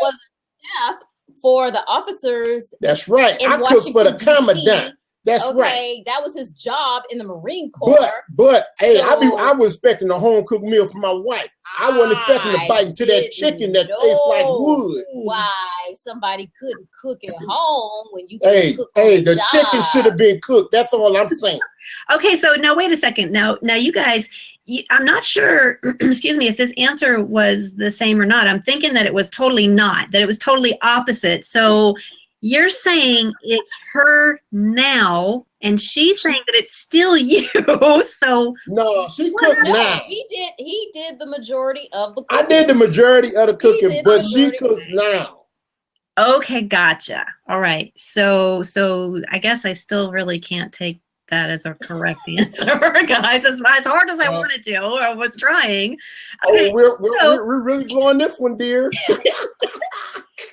was a chef for the officers. That's right. In I cook for the Washington, commandant. D.C. That's Okay, right. that was his job in the Marine Corps. But hey, So- I was expecting a home cooked meal for my wife. I wasn't expecting to bite into that didn't chicken that tastes like know wood. Why somebody couldn't cook at home when you can Hey, cook on the job. chicken should have been cooked. That's all I'm saying. Okay, so now wait a second. Now you guys, I'm not sure, excuse me, if this answer was the same or not. I'm thinking that it was totally not, that it was totally opposite. So You're saying it's her now, and she's saying that it's still you. So no, she cooked now. He did the majority of the cooking. I did the majority of the cooking, but she cooks now. Okay, gotcha. All right. So I guess I still really can't take that as a correct answer, guys. As hard as I wanted to, or I was trying. Okay, we're really blowing this one, dear.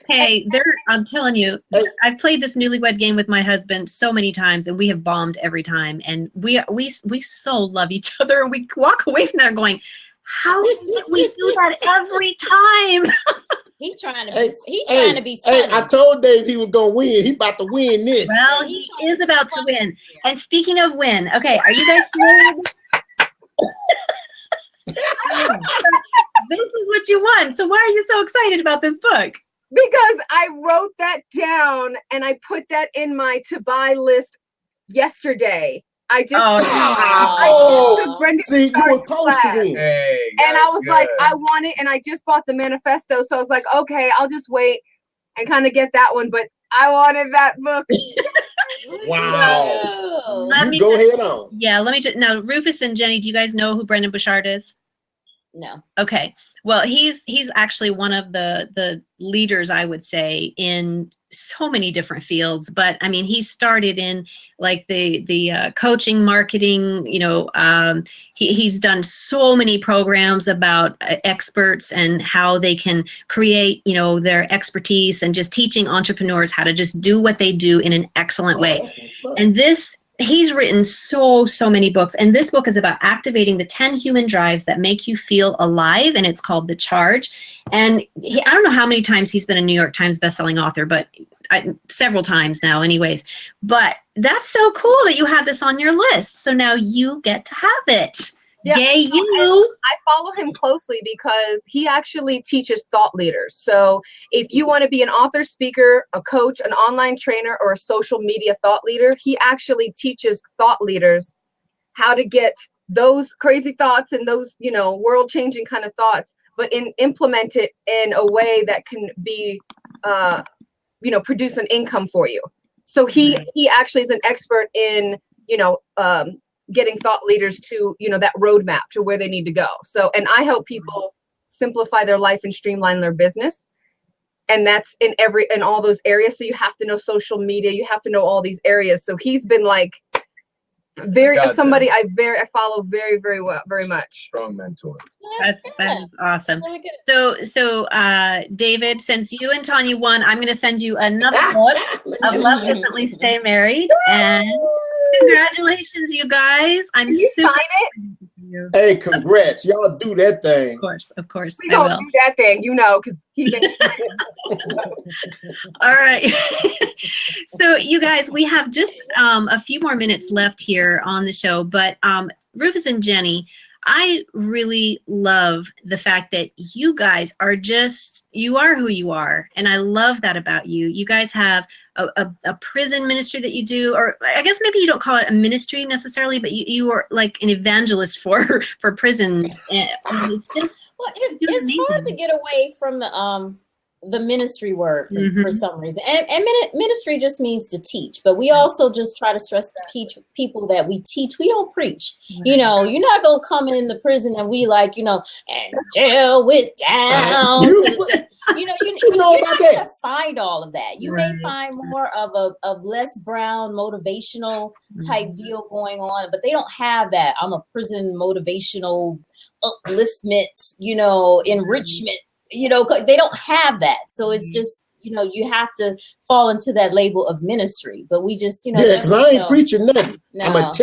Hey, I'm telling you, I've played this newlywed game with my husband so many times, and we have bombed every time. And we so love each other, and we walk away from there going, how is it we do that every time? He's trying to be funny. Hey, I told Dave he was gonna win. He about to win this. Well, he is about to win. And speaking of win, okay, are you guys familiar? This is what you won. So why are you so excited about this book? Because I wrote that down and I put that in my to buy list yesterday. I just took Brenda's see, you were supposed to win. And I was like, I want it, and I just bought the manifesto, so I was like, okay, I'll just wait and kind of get that one. But I wanted that book. Wow. Go ahead on. Yeah, let me just now, Rufus and Jenny, do you guys know who Brendan Bouchard is? No. Okay. Well, he's actually one of the leaders, I would say, in so many different fields. But I mean, he started in like the coaching, marketing. You know, he's done so many programs about experts and how they can create, you know, their expertise, and just teaching entrepreneurs how to just do what they do in an excellent way. And he's written so many books, and this book is about activating the 10 human drives that make you feel alive, and it's called The Charge. And I don't know how many times he's been a New York Times bestselling author, but several times now anyways. But that's so cool that you have this on your list. So now you get to have it. Yeah, yay you. I follow him closely because he actually teaches thought leaders. So if you want to be an author, speaker, a coach, an online trainer, or a social media thought leader, he actually teaches thought leaders how to get those crazy thoughts and those, you know, world-changing kind of thoughts, but implement it in a way that can be, you know, produce an income for you. So he actually is an expert in, you know, getting thought leaders to, you know, that roadmap to where they need to go. So, and I help people simplify their life and streamline their business. And that's in all those areas. So you have to know social media, you have to know all these areas. So he's been like somebody I follow very, very well, very much. Strong mentor. That is awesome. So David, since you and Tanya won, I'm going to send you another book of Love Differently, Stay Married. And congratulations, you guys. I'm super excited. Hey, congrats. Y'all do that thing. Of course. We don't do that thing, you know, because he been All right. So you guys, we have just a few more minutes left here on the show, but Rufus and Jenny, I really love the fact that you guys are you are who you are. And I love that about you. You guys have a prison ministry that you do, or I guess maybe you don't call it a ministry necessarily, but you are like an evangelist for prison. It's just, it's hard to get away from the ministry word for some reason. And ministry just means to teach, but we also just try to stress to people that we teach. We don't preach. You know, you're not going to come in the prison and we like, you know, and jail went down. You're not going to find all of that. You may find more of a Les Brown motivational type deal going on, but they don't have that. I'm a prison motivational upliftment, you know, enrichment. You know, they don't have that. So it's just, you know, you have to fall into that label of ministry. But we just, you know. Yeah, because I ain't preaching nothing. No. I'm going to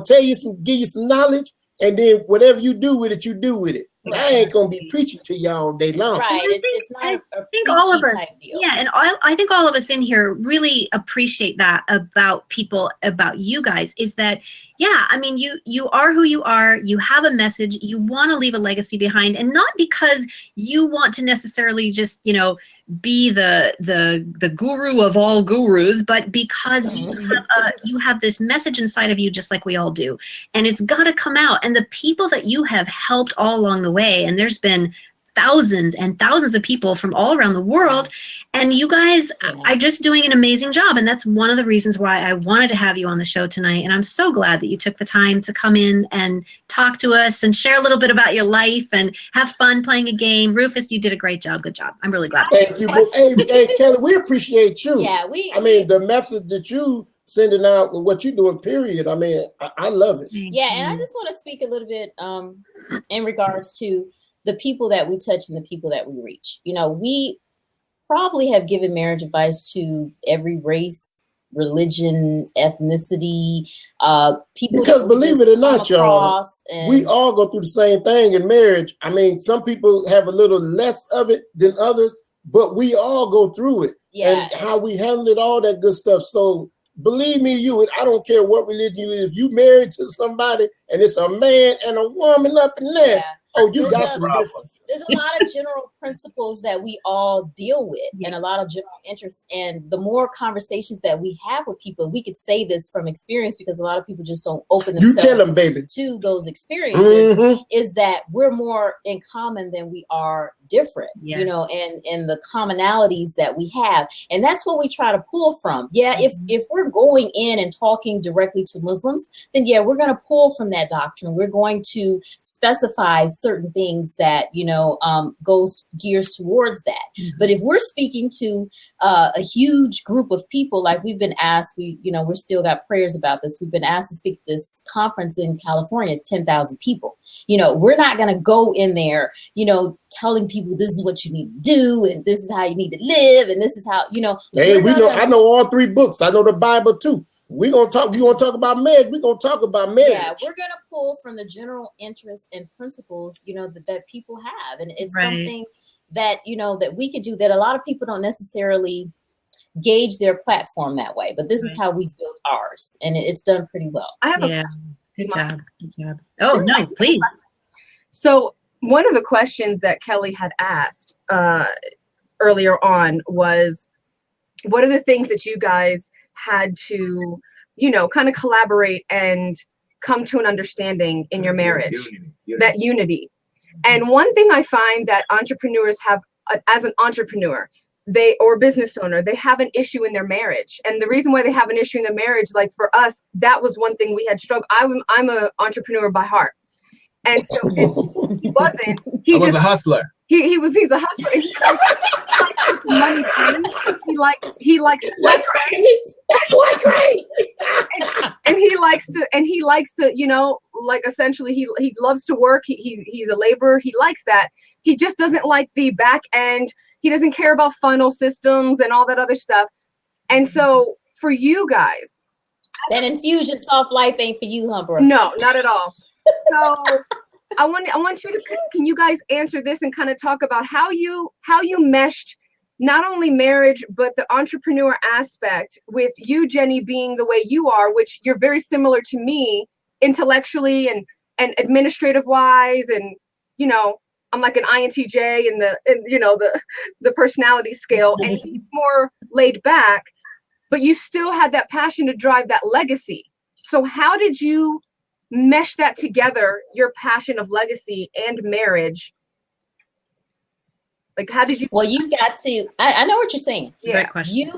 tell you give you some knowledge, and then whatever you do with it, you do with it. Right. I ain't going to be preaching to you all day long. Right. It's not I think all of us, yeah, and I think all of us in here really appreciate that about people, about you guys, is that, yeah, I mean, you are who you are, you have a message, you want to leave a legacy behind, and not because you want to necessarily just, you know, be the guru of all gurus, but because you have this message inside of you, just like we all do, and it's got to come out. And the people that you have helped all along the way, and there's been thousands and thousands of people from all around the world. And you guys are just doing an amazing job. And that's one of the reasons why I wanted to have you on the show tonight. And I'm so glad that you took the time to come in and talk to us and share a little bit about your life and have fun playing a game. Rufus, you did a great job. Good job. I'm really glad. Thank you. Hey, Kelly, we appreciate you. Yeah, the message that you sending out with what you're doing, period. I mean, I love it. Yeah, and I just want to speak a little bit in regards to the people that we touch and the people that we reach. You know, we probably have given marriage advice to every race, religion, ethnicity, people. Because believe it or not, y'all, we all go through the same thing in marriage. I mean, some people have a little less of it than others, but we all go through it. Yeah. And how we handle it, all that good stuff. So believe me, I don't care what religion you is. If you married to somebody and it's a man and a woman up in there, you got some differences. There's a lot of general principles that we all deal with and a lot of general interests. And the more conversations that we have with people, we could say this from experience because a lot of people just don't open themselves to those experiences, is that we're more in common than we are different, you know, and the commonalities that we have. And that's what we try to pull from. Yeah, if we're going in and talking directly to Muslims, then we're going to pull from that doctrine. We're going to specify certain things that, you know, gears towards that. But if we're speaking to a huge group of people, like we've been asked, we're still got prayers about this. We've been asked to speak at this conference in California. It's 10,000 people. You know, we're not going to go in there, you know, telling people this is what you need to do and this is how you need to live and this is how, you know. Hey, I know all 3 books. I know the Bible too. We want to talk about marriage. We're going to talk about marriage. Yeah, we're going to pull from the general interests and principles, you know, that people have. And it's something that, you know, that we could do that a lot of people don't necessarily gauge their platform that way. But this is how we've built ours. And it's done pretty well. I have Good job. Good job. Oh, no, please. So one of the questions that Kelly had asked earlier on was, what are the things that you guys had to, you know, kind of collaborate and come to an understanding in your marriage, that unity. And one thing I find that entrepreneurs have, as an entrepreneur, or business owner, they have an issue in their marriage. And the reason why they have an issue in their marriage, like for us, that was one thing we had struggled. I'm an entrepreneur by heart. And so he wasn't. He was a hustler. He's a hustler. He likes money. He likes and he likes to, you know, like essentially he loves to work. He's a laborer. He likes that. He just doesn't like the back end. He doesn't care about funnel systems and all that other stuff. And so for you guys, that Infusionsoft life ain't for you, huh, bro? No, not at all. So I want you to, can you guys answer this and kind of talk about how you meshed not only marriage, but the entrepreneur aspect with you, Jenny, being the way you are, which you're very similar to me intellectually and administrative wise. And, you know, I'm like an INTJ in the personality scale, and he's more laid back, but you still had that passion to drive that legacy. So how did you mesh that together, your passion of legacy and marriage? Like, how did you? Well, you got to, I know what you're saying. Yeah. Great question.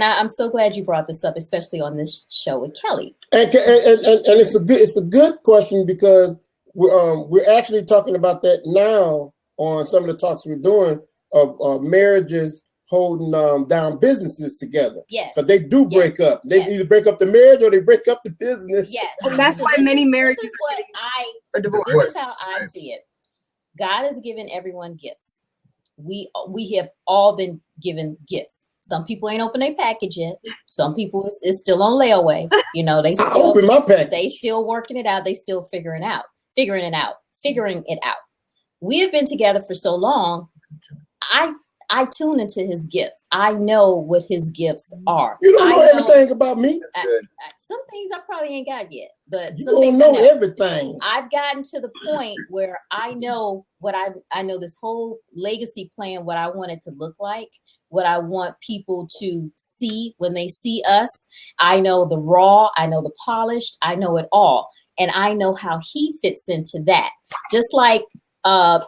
I'm so glad you brought this up, especially on this show with Kelly. And it's a good question because we're actually talking about that now on some of the talks we're doing of marriages holding down businesses together. Yes. Because they do break up. They either break up the marriage or they break up the business. Yes. And that's why many marriages are divorced. This is how I see it. God has given everyone gifts. We have all been given gifts. Some people ain't opened their package yet. Some people it's still on layaway. You know, they still open my package. They still working it out. They still figuring it out. We have been together for so long. I tune into his gifts. I know what his gifts are. You don't know everything about me. Some things I probably ain't got yet, but you don't know everything. I've gotten to the point where I know what I know this whole legacy plan, what I want it to look like, what I want people to see when they see us. I know the raw, I know the polished, I know it all. And I know how he fits into that. Just like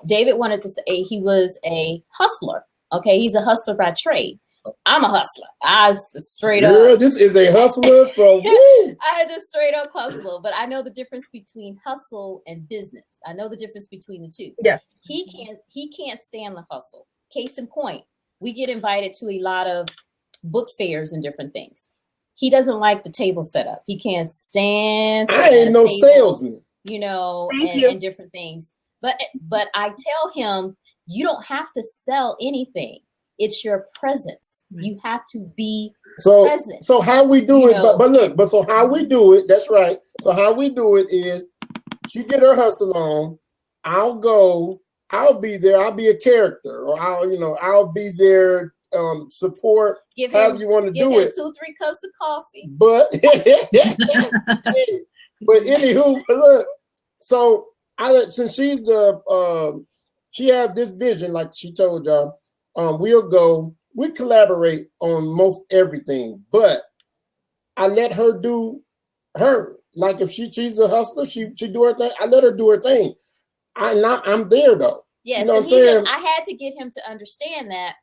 David wanted to say he was a hustler. Okay, he's a hustler by trade. I'm a hustler. I straight up. This is a hustler from. I just straight up hustler, but I know the difference between hustle and business. I know the difference between the two. Yes. He can't stand the hustle. Case in point, we get invited to a lot of book fairs and different things. He doesn't like the table setup. He can't stand. I ain't no salesman. You know, and different things. But I tell him, you don't have to sell anything. It's your presence. You have to be present. So how we do it, but so how we do it, that's right. So how we do it is she get her hustle on, I'll go, I'll be there, I'll be a character, or I'll be there, support, however you want to do it. 2-3 cups of coffee. But anywho, look, so since she's she has this vision, like she told y'all. We collaborate on most everything, but I let her do her. Like if she's a hustler, she do her thing. I let her do her thing. I'm there though. Yes, you know what I'm saying? I had to get him to understand that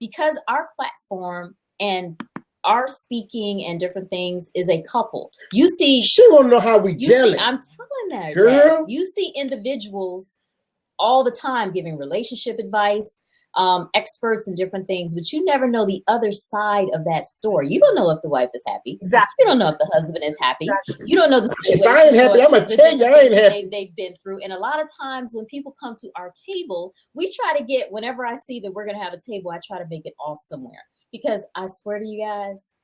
because our platform and our speaking and different things is a couple. You see, she want to know how we gelling. I'm telling that, girl. You see individuals all the time giving relationship advice. Experts in different things, but you never know the other side of that story. You don't know if the wife is happy. Exactly. You don't know if the husband is happy. Exactly. You don't know the situation. If I ain't happy, I'm gonna tell you I ain't happy. They've been through, and a lot of times when people come to our table, we try to get. Whenever I see that we're gonna have a table, I try to make it off somewhere because I swear to you guys,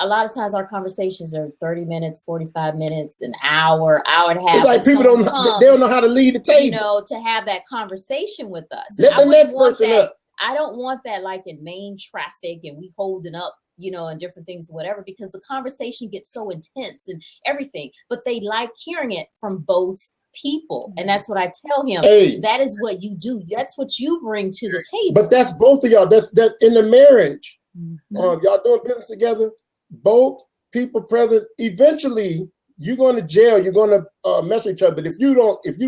a lot of times our conversations are 30 minutes, 45 minutes, an hour, hour and a half. It's like people they don't know how to lead the table. You know, to have that conversation with us. Let the next person up. I don't want that like in main traffic and we holding up, and different things or whatever, because the conversation gets so intense and everything. But they like hearing it from both people. And that's what I tell him. Hey. That is what you do. That's what you bring to the table. But that's both of y'all. That's in the marriage. Mm-hmm. Y'all doing business together. Both people present. Eventually, you're going to jail. You're going to mess with each other. But if you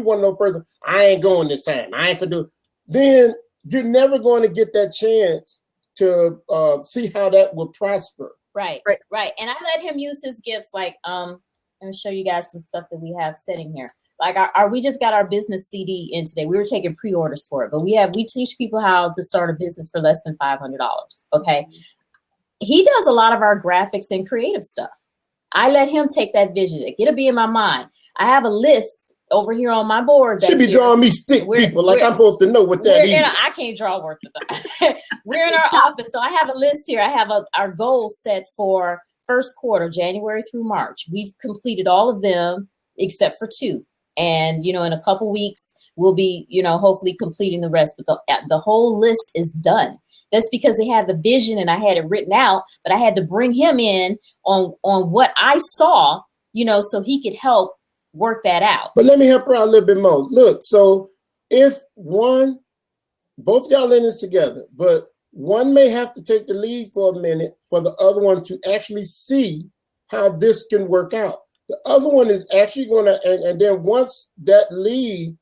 one of those person, I ain't going this time. I ain't for do. Then you're never going to get that chance to see how that will prosper. Right. And I let him use his gifts. Like, let me show you guys some stuff that we have sitting here. Like, we just got our business CD in today. We were taking pre-orders for it, but we teach people how to start a business for less than $500. Okay. Mm-hmm. He does a lot of our graphics and creative stuff. I let him take that vision. It'll be in my mind. I have a list over here on my board. Should be drawing me stick people like I'm supposed to know what that is. I can't draw work with that. We're in our office, so I have a list here. I have our goals set for first quarter, January through March. We've completed all of them except for 2. And, in a couple weeks, we'll be, hopefully completing the rest. But the whole list is done. That's because they had the vision and I had it written out, but I had to bring him in on what I saw, so he could help work that out. But let me help her out a little bit more. Look, so if both y'all in this together, but one may have to take the lead for a minute for the other one to actually see how this can work out. The other one is actually going to, and then once that lead,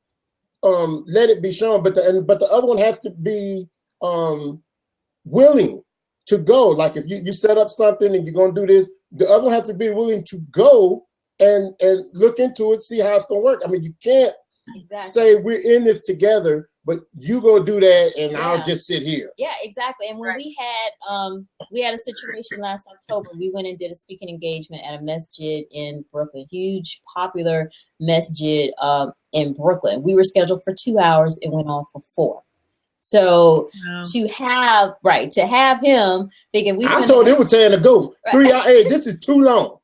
let it be shown. But the other one has to be willing to go. Like if you set up something and you're going to do this, the other one has to be willing to go and look into it, see how it's going to work. I mean, you can't say we're in this together, but you go do that and I'll just sit here. Yeah, exactly. And when we had a situation last October, we went and did a speaking engagement at a masjid in Brooklyn, huge popular masjid in Brooklyn. We were scheduled for 2 hours. It went on for 4. So to have him thinking I told him we're trying to go 3 hours. Hey, this is too long.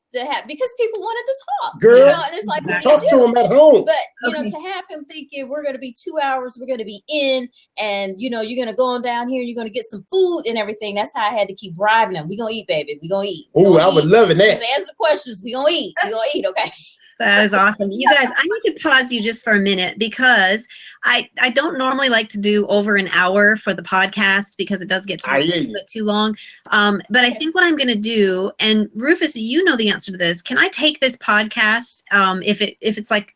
Because people wanted to talk, girl. And it's like talk to him at home. But to have him thinking we're going to be 2 hours, we're going to be in, and you're going to go on down here, and you're going to get some food and everything. That's how I had to keep bribing him. We gonna eat, baby. We gonna eat. Oh, I would love it. Just answer questions. We gonna eat. We gonna eat. Okay. That is awesome. You guys, I need to pause you just for a minute because I don't normally like to do over an hour for the podcast because it does get too long. But I think what I'm going to do, and Rufus, you know the answer to this. Can I take this podcast if it's like,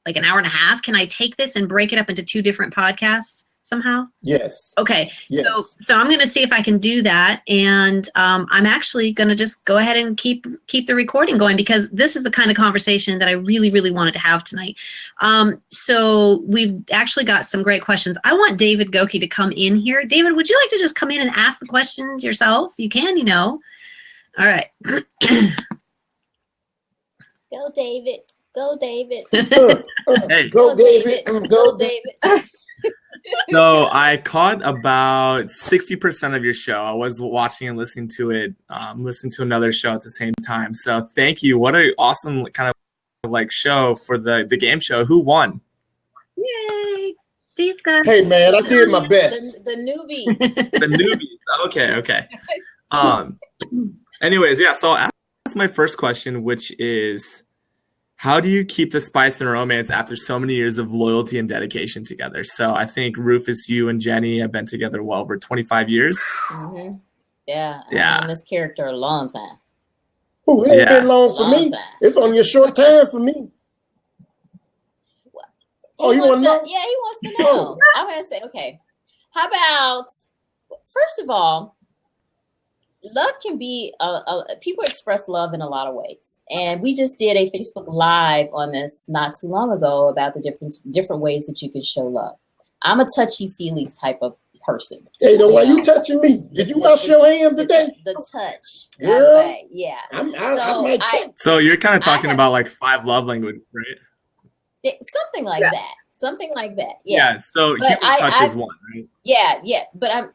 like an hour and a half. Can I take this and break it up into 2 different podcasts somehow? Yes. Okay. Yes. So I'm going to see if I can do that. And I'm actually going to just go ahead and keep the recording going, because this is the kind of conversation that I really, really wanted to have tonight. So we've actually got some great questions. I want David Goki to come in here. David, would you like to just come in and ask the questions yourself? You can, All right. Go, David. Go, David. Hey. Go, David. Go, David. So I caught about 60% of your show. I was watching and listening to it, listening to another show at the same time. So thank you. What an awesome kind of like show for the game show. Who won? Yay. These guys. Hey, man, I did my best. The newbie. The newbies. Okay. Anyways, yeah. So that's my first question, which is, how do you keep the spice and romance after so many years of loyalty and dedication together? So I think Rufus, you and Jenny have been together well over 25 years. Mm-hmm. Yeah. I've Yeah. known this character a long time. Ooh, it ain't been long for me. Time. It's only a short time for me. Oh, you want to know? Yeah, he wants to know. I'm going to say, okay, how about, first of all, love can be, people express love in a lot of ways. And we just did a Facebook Live on this not too long ago about the different ways that you can show love. I'm a touchy-feely type of person. Hey, why you touching me? Did you wash your hands today? The touch. Girl, way. Yeah. I might touch. So you're kind of talking about like 5 love languages, right? Something like that. Something like that. Yeah. So human touch is one, right? Yeah. But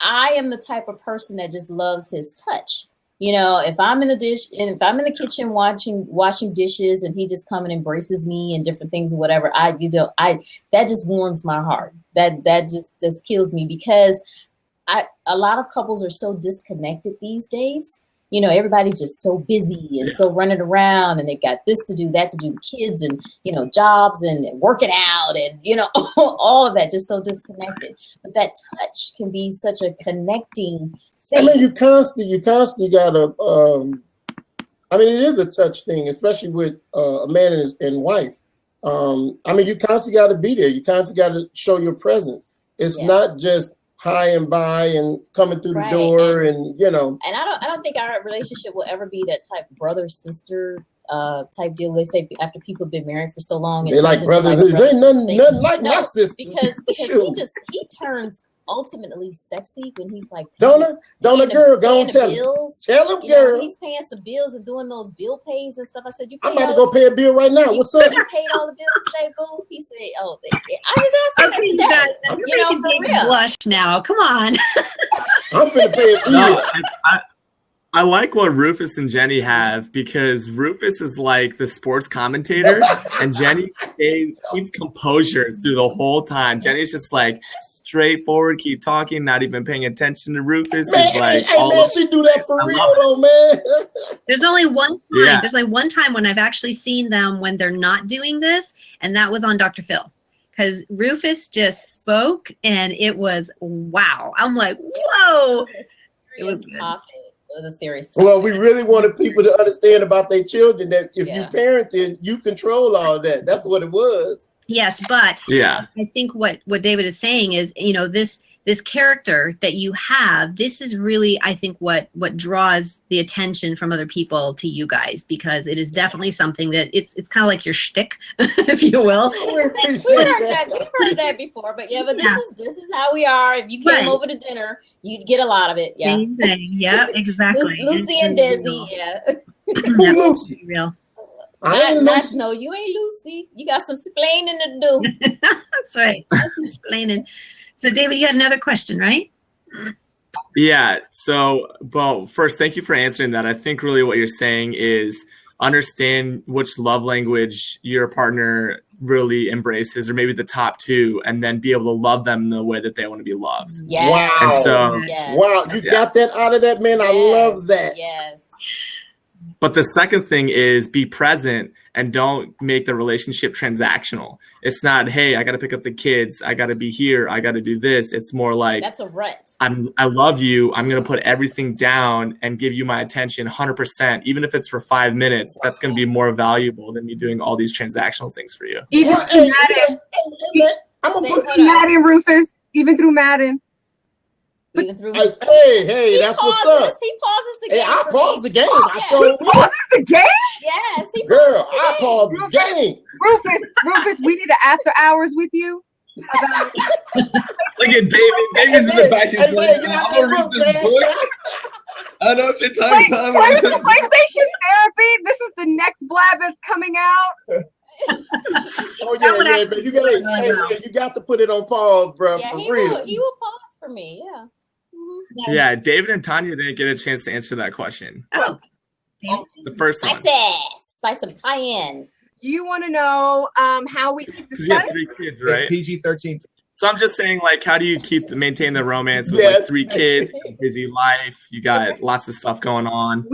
I am the type of person that just loves his touch. If I'm in the kitchen washing dishes and he just come and embraces me and different things or whatever, that just warms my heart. That just kills me, because a lot of couples are so disconnected these days. Everybody's just so busy and so running around, and they got this to do, that to do, the kids and, jobs and working out and, all of that, just so disconnected. But that touch can be such a connecting thing. I mean, you constantly gotta, it is a touch thing, especially with a man and wife. You constantly gotta be there. You constantly gotta show your presence. It's not just high and by and coming through the door and And I don't think our relationship will ever be that type brother sister type deal. They say after people have been married for so long, they like brothers. There ain't nothing like my sister. Because he turns ultimately sexy when he's like, don't girl, go and tell him. Tell him, girl. He's paying some bills and doing those bill pays and stuff. I said, I'm about to go pay a bill right now. What's up? You paid all the bills today, boo? He said, oh, I was asking him today. You're making me blush now. Come on. I'm finna pay a bill. No, I like what Rufus and Jenny have, because Rufus is like the sports commentator and Jenny keeps composure through the whole time. Jenny's just like straightforward, keep talking, not even paying attention to Rufus. Man, she do that for real though, man. There's only one time. Yeah. There's only one time when I've actually seen them when they're not doing this, and that was on Dr. Phil. Because Rufus just spoke, and it was wow. I'm like, whoa. It was good. It was a serious topic. Well, we really wanted people to understand about their children, that if you parented, you control all that. That's what it was. Yes, but I think what David is saying is, this character that you have, this is really, I think, what draws the attention from other people to you guys, because it is definitely something that it's kind of like your shtick, if you will. We've heard that before, but this is how we are. If you came over to dinner, you'd get a lot of it. Yeah. Same thing. Yeah, exactly. Lucy and Desi. Yeah. Lucy? Real. No, you ain't Lucy. You got some splaining to do. That's right. That's explaining. So, David, you had another question, right? Yeah. So, well, first, thank you for answering that. I think really what you're saying is understand which love language your partner really embraces, or maybe the top 2, and then be able to love them in the way that they want to be loved. Yes. Wow. And so, wow, you got that out of that, man. I love that. Yes. But the second thing is be present and don't make the relationship transactional. It's not, hey, I got to pick up the kids. I got to be here. I got to do this. It's more like, that's a rut. I love you. I'm going to put everything down and give you my attention 100%. Even if it's for 5 minutes, that's going to be more valuable than me doing all these transactional things for you. Even through Madden. I'm going to put Madden, Rufus. Even through Madden. Even through hey, that's what's up. He pauses the game. Hey, I paused the game. Oh, I showed pauses the game? Yes, he girl, I paused the game. Rufus, we need an after hours with you. Look at David. David's in the back. He's like, I'm going to read this book. I know what you're talking about. PlayStation Therapy. This is the next BLAB that's coming out. Oh yeah, but you got to put it on pause, bro. Yeah, for he real. will pause for me. Yeah. Mm-hmm. Yeah, David and Tanya didn't get a chance to answer that question. Oh. The first one. Spice some cayenne. You want to know how we keep the Because you have 3 kids, right? PG-13. So I'm just saying, like, how do you maintain the romance with like 3 kids, a busy life? You got lots of stuff going on.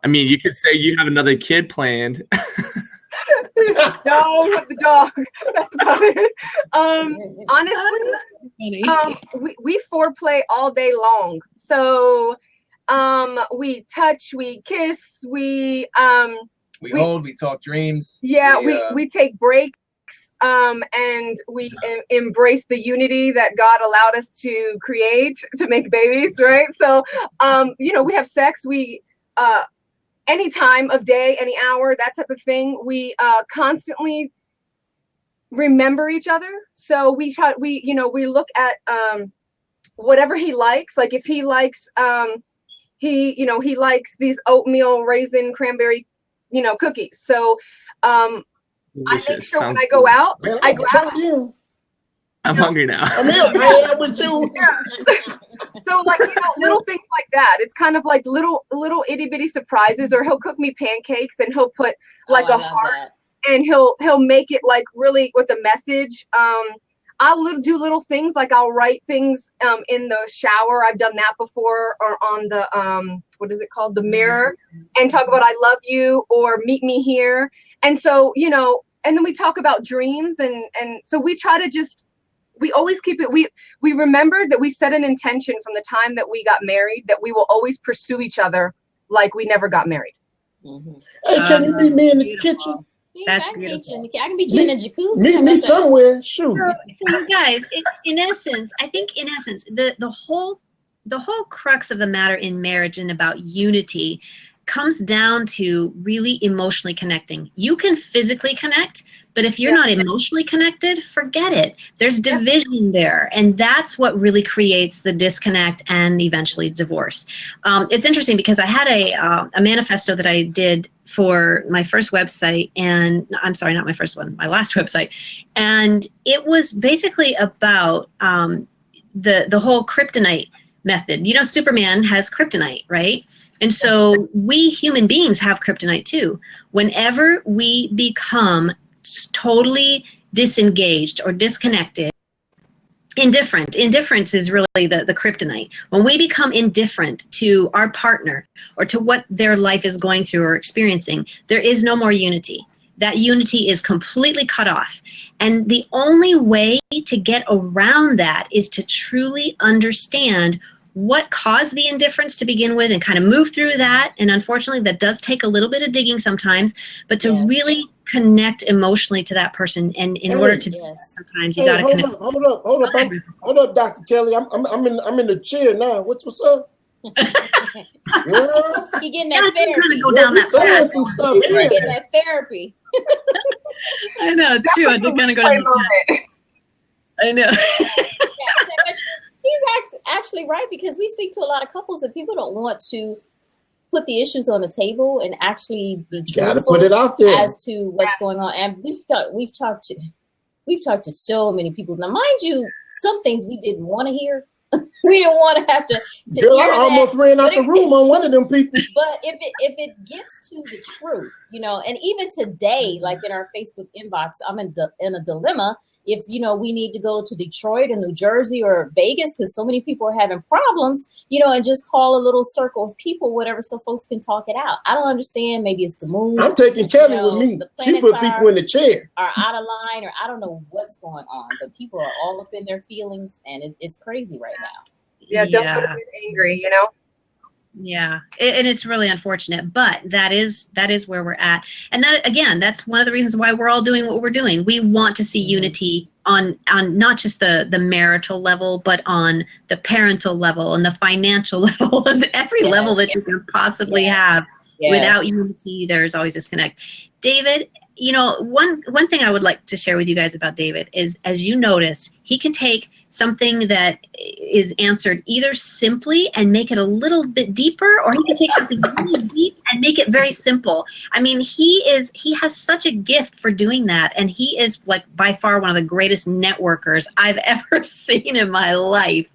I mean, you could say you have another kid planned. No, with the dog. That's about it. Honestly, we foreplay all day long. So we touch, we kiss, we hold, we talk dreams. Yeah, we take breaks. And we embrace the unity that God allowed us to create to make babies, right? So, we have sex. We any time of day, any hour, that type of thing. We constantly remember each other. So we look at whatever he likes. Like if he likes he likes these oatmeal raisin cranberry cookies. So Delicious. I make sure when I go out, Man, I grab you. I'm hungry now. I'm here, man. I'm with you. So little things like that. It's kind of like little itty bitty surprises. Or he'll cook me pancakes and he'll put like a heart, and he'll make it like really with a message. I'll do little things like I'll write things in the shower. I've done that before, or on the what is it called, the mirror, and talk about I love you or meet me here. And so and then we talk about dreams, and so we try to we always keep it. We remembered that we set an intention from the time that we got married that we will always pursue each other like we never got married. Mm-hmm. Hey, can you meet me in the kitchen? That's beautiful. I can meet you in a jacuzzi. Meet me somewhere. Shoot. So you guys, in essence, the whole crux of the matter in marriage and about unity comes down to really emotionally connecting. You can physically connect, but if you're not emotionally connected, forget it. There's division there, and that's what really creates the disconnect and eventually divorce. It's interesting because I had a manifesto that I did for my first website, and I'm sorry, not my first one, my last website, and it was basically about the whole kryptonite method. Superman has kryptonite, right? And so we human beings have kryptonite too. Whenever we become totally disengaged or disconnected, indifference is really the kryptonite. When we become indifferent to our partner or to what their life is going through or experiencing, there is no more unity. That unity is completely cut off. And the only way to get around that is to truly understand what caused the indifference to begin with and kind of move through that. And unfortunately, that does take a little bit of digging sometimes, but to really connect emotionally to that person. And in order to do that, sometimes you got to connect. Hold up, Dr. Kelly. I'm in the chair now. What's up? Girl, he getting that therapy. Kind of go down that path. He getting that therapy. I know, it's true. I did kind of go down that path. I know. He's actually right, because we speak to a lot of couples that people don't want to put the issues on the table and actually be truthful put it out there as to what's going on. And we've talked to so many people. Now, mind you, some things we didn't want to hear. We didn't want to have to Girl, hear I almost that. ran out the room on one of them people. But if it gets to the truth, and even today, like in our Facebook inbox, I'm in a dilemma if we need to go to Detroit or New Jersey or Vegas because so many people are having problems, and just call a little circle of people, whatever, so folks can talk it out. I don't understand. Maybe it's the moon. I'm taking Kelly with me. She put people in the chair. Are out of line, or I don't know what's going on, but people are all up in their feelings, and it's crazy right now. Yeah, don't get angry, Yeah, and it's really unfortunate, but that is where we're at. And that, again, that's one of the reasons why we're all doing what we're doing. We want to see unity on not just the marital level, but on the parental level and the financial level and every level that you can possibly have. Without unity, there's always disconnect. David, one thing I would like to share with you guys about David is, as you notice, he can take something that is answered either simply and make it a little bit deeper, or he can take something really deep and make it very simple. I mean, he has such a gift for doing that, and he is like by far one of the greatest networkers I've ever seen in my life.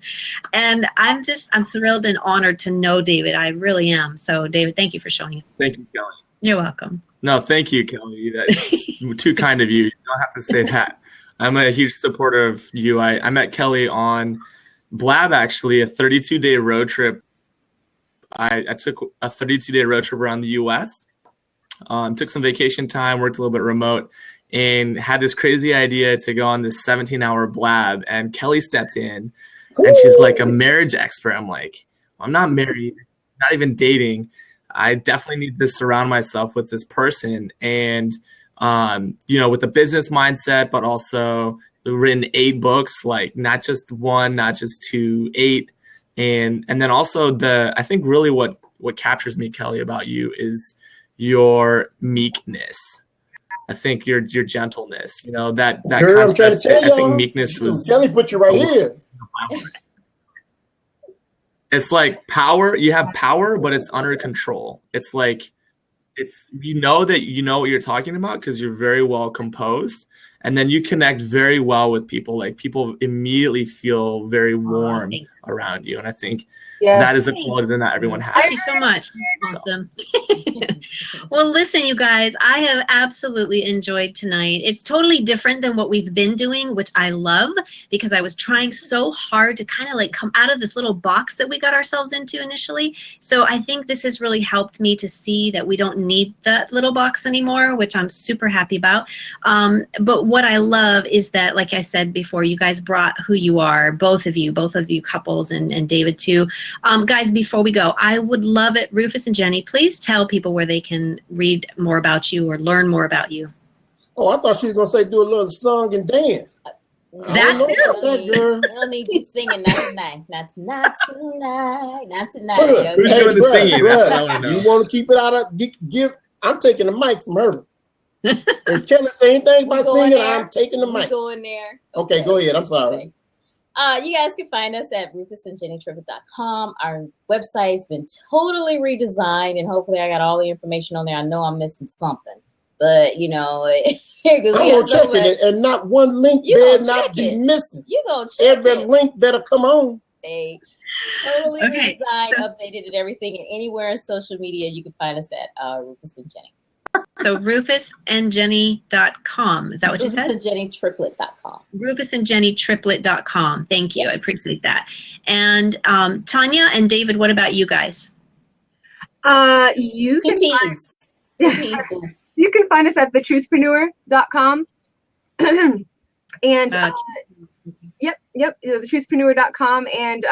And I'm thrilled and honored to know David. I really am. So David, thank you for showing it. Thank you, Kelly. You're welcome. No, thank you, Kelly. That's too kind of you. You don't have to say that. I'm a huge supporter of you. I met Kelly on BLAB, actually, a 32-day road trip. I took a 32-day road trip around the U.S., took some vacation time, worked a little bit remote, and had this crazy idea to go on this 17-hour BLAB. And Kelly stepped in, and she's like a marriage expert. I'm like, I'm not married, not even dating. I definitely need to surround myself with this person. And, with the business mindset, but also written 8 books, like not just 1, not just 2, 8. And then also I think really what captures me, Kelly, about you is your meekness. I think your gentleness, that Girl, kind I'm trying to tell I think meekness was. Kelly put you right here. It's like power. You have power, but it's under control. It's like, that you know what you're talking about because you're very well composed. And then you connect very well with people. Like people immediately feel very warm around you. And I think that is a quality that not everyone has. Thank you so much. Awesome. Well, listen, you guys, I have absolutely enjoyed tonight. It's totally different than what we've been doing, which I love because I was trying so hard to kind of like come out of this little box that we got ourselves into initially. So I think this has really helped me to see that we don't need that little box anymore, which I'm super happy about. But what I love is that, like I said before, you guys brought who you are, both of you couples and David too. Guys, before we go, I would love it, Rufus and Jenny, please tell people where they can read more about you or learn more about you. Oh, I thought she was going to say do a little song and dance. That too. I don't need you singing not tonight. Not tonight. Not tonight. Okay? Who's doing the singing? Bruh, That's what I want to know. You want to keep it out of I'm taking the mic from her. If Kelly say anything about singing, there? I'm taking the mic. Go in there. Okay, go ahead. I'm sorry. Okay. You guys can find us at rufusandjennytriplett.com. Our website's been totally redesigned, and hopefully I got all the information on there. I know I'm missing something, but I'm gonna check it, and not one link better not be missing. You gonna check every link better come on. They totally redesigned, updated, and everything. And anywhere in social media, you can find us at Rufus and Jenny. So rufusandjenny.com. Is that what you said? rufusandjennytriplett.com. rufusandjennytriplett.com. Thank you. Yes. I appreciate that. And Tanya and David, what about you guys? You can find us at thetruthpreneur.com. And thetruthpreneur.com, and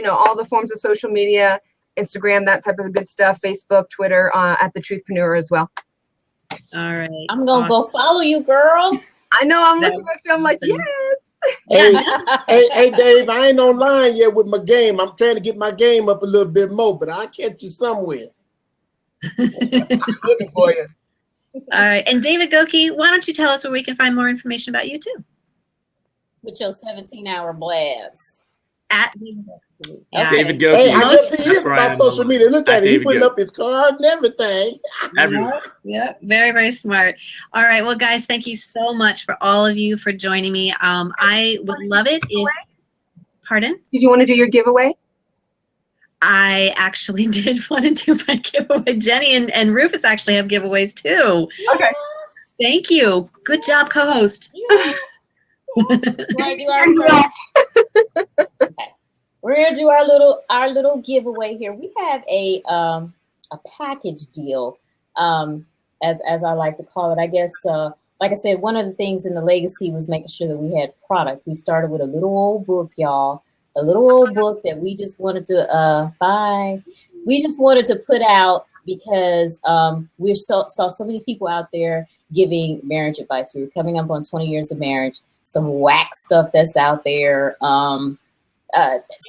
all the forms of social media, Instagram, that type of good stuff, Facebook, Twitter, at The Truthpreneur as well. All right. I'm going to go follow you, girl. I know. I'm listening to you. I'm like, yes. Hey, Dave, I ain't online yet with my game. I'm trying to get my game up a little bit more, but I'll catch you somewhere. I'm looking for you. All right. And David Goki, why don't you tell us where we can find more information about you, too? With your 17-hour blabs. At David Goki. Hey, I just see his on social media. Look at him. He's putting up his card and everything. Everywhere. Yeah, very, very smart. All right. Well, guys, thank you so much for all of you for joining me. I would love it if... Pardon? Did you want to do your giveaway? I actually did want to do my giveaway. Jenny and Rufus actually have giveaways, too. Okay. Thank you. Good job, co-host. You want to do our first? Okay. We're gonna do our little giveaway here. We have a package deal, as I like to call it. I guess, like I said, one of the things in the legacy was making sure that we had product. We started with a little old book, y'all. A little old book that we just wanted to We just wanted to put out because we saw so many people out there giving marriage advice. We were coming up on 20 years of marriage. Some whack stuff that's out there.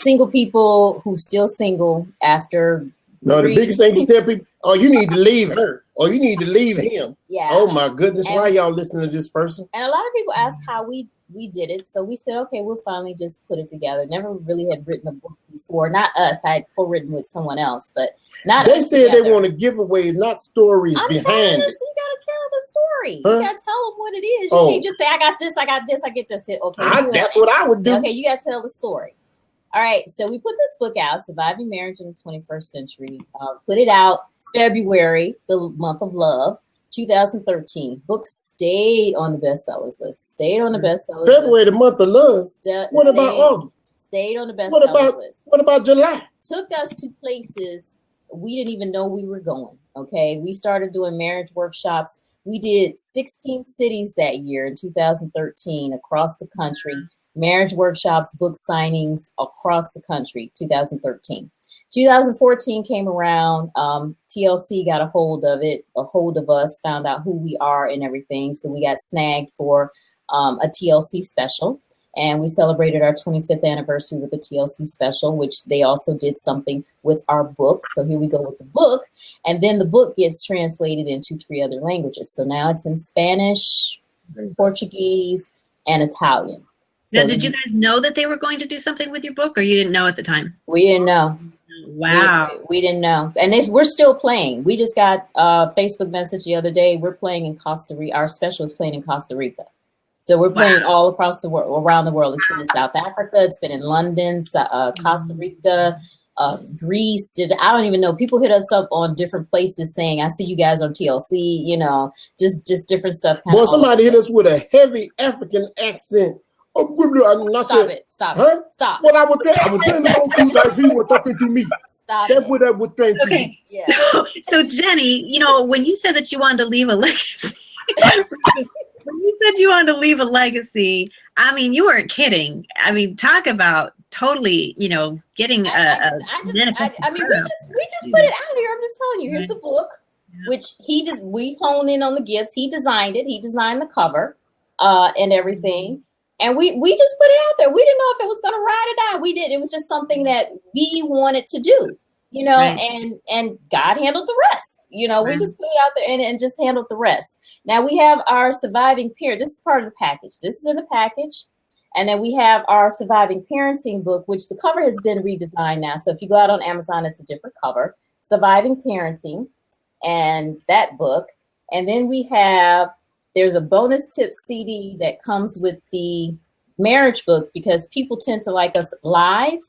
Single people who still single after. No, the biggest thing you tell people, oh, you need to leave her, or you need to leave him. Yeah. Oh my goodness, why y'all listening to this person? And a lot of people ask how we did it. So we said, okay, we'll finally just put it together. Never really had written a book before. Not us. I had co-written with someone else, but not They us said together. they want to give away, not stories behind it. You gotta tell the story. Huh? You gotta tell them what it is. You can't just say, I got this, I get this. Okay, That's what I would do. Okay, you gotta tell the story. All right, so we put this book out, Surviving Marriage in the 21st Century. Put it out February, the month of love, 2013. Book stayed on the bestsellers list. February, the month of love. What about August? Stayed on the bestsellers list. What about July? Took us to places we didn't even know we were going. Okay, we started doing marriage workshops. We did 16 cities that year in 2013 across the country. Marriage workshops, book signings across the country, 2013. 2014 came around. TLC got a hold of us, found out who we are and everything. So we got snagged for a TLC special. And we celebrated our 25th anniversary with the TLC special, which they also did something with our book. So here we go with the book. And then the book gets translated into 3 other languages. So now it's in Spanish, Portuguese, and Italian. Now, did you guys know that they were going to do something with your book, or you didn't know at the time? We didn't know. Wow. We didn't know. And we're still playing. We just got a Facebook message the other day. We're playing in Costa Rica. Our special is playing in Costa Rica. So we're playing all across the world, around the world. It's been in South Africa. It's been in London, Costa Rica, Greece. I don't even know. People hit us up on different places saying, I see you guys on TLC, just different stuff. Well, somebody hit us with a heavy African accent. Stop it. Huh? Stop. What I was telling you like he was talking to me. Stop That's it. what I was trying to Okay, do. Yeah. so Jenny, when you said that you wanted to leave a legacy, I mean, you weren't kidding. I mean, talk about totally, getting a manifest. I mean, we just put it out here. I'm just telling you. Here's the book, which we hone in on the gifts. He designed it. He designed the cover, and everything. And we just put it out there. We didn't know if it was going to ride or not. We did. It was just something that we wanted to do, and God handled the rest. We just put it out there and just handled the rest. Now we have our Surviving Parent. This is part of the package. This is in the package. And then we have our Surviving Parenting book, which the cover has been redesigned now. So if you go out on Amazon, it's a different cover. Surviving Parenting and that book. And then there's a bonus tip CD that comes with the marriage book because people tend to like us live.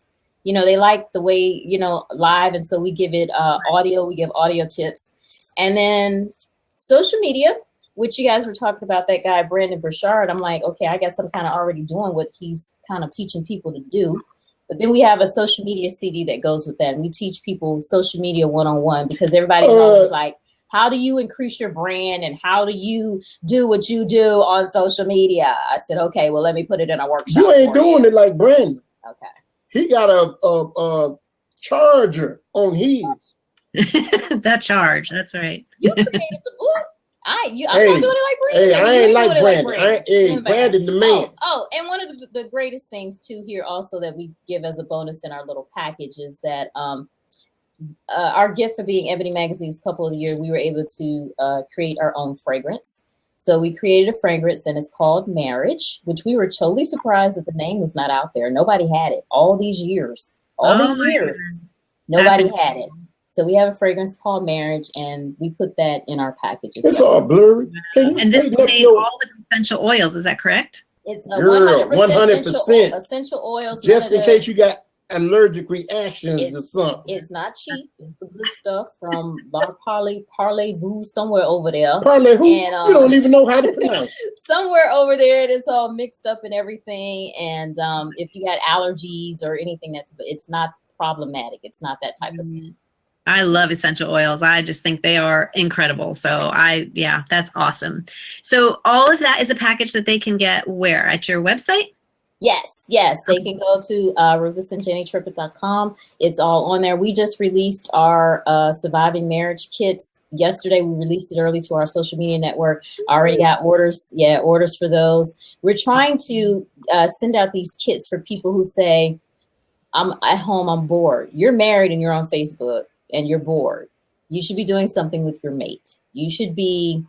They like the way, live. And so we give it audio. We give audio tips. And then social media, which you guys were talking about, that guy, Brandon Burchard. I'm like, okay, I guess I'm kind of already doing what he's kind of teaching people to do. But then we have a social media CD that goes with that. And we teach people social media one-on-one because everybody's always like, how do you increase your brand and how do you do what you do on social media? I said, okay, well, let me put it in a workshop. You ain't doing it like Brandon. Okay. He got a charger on his. That charge, that's right. You created the book. I'm not doing it like Brandon. Hey, I ain't like Brandon. Brandon the man. Oh, and one of the greatest things too here also that we give as a bonus in our little package is that our gift for being Ebony Magazine's Couple of the Year, we were able to create our own fragrance. So we created a fragrance and it's called Marriage, which we were totally surprised that the name was not out there. Nobody had it all these years. Nobody had it. So we have a fragrance called Marriage and we put that in our package. It's all blurry. And this contains all the essential oils. Is that correct? It's 100% essential oils. Just in case you got allergic reactions or something. It's not cheap. It's the good stuff from Bar Parlez-Vous somewhere over there. Parlez-Vous? And, you don't even know how to pronounce it. Somewhere over there, it is all mixed up and everything. And if you had allergies or anything, it's not problematic. It's not that type of scent. I love essential oils. I just think they are incredible. So yeah, that's awesome. So all of that is a package that they can get where? At your website? Yes. They can go to rufusandjennytriplett.com. It's all on there. We just released our Surviving Marriage kits yesterday. We released it early to our social media network. I already got orders. Yeah, orders for those. We're trying to send out these kits for people who say, I'm at home, I'm bored. You're married and you're on Facebook and you're bored. You should be doing something with your mate. You should be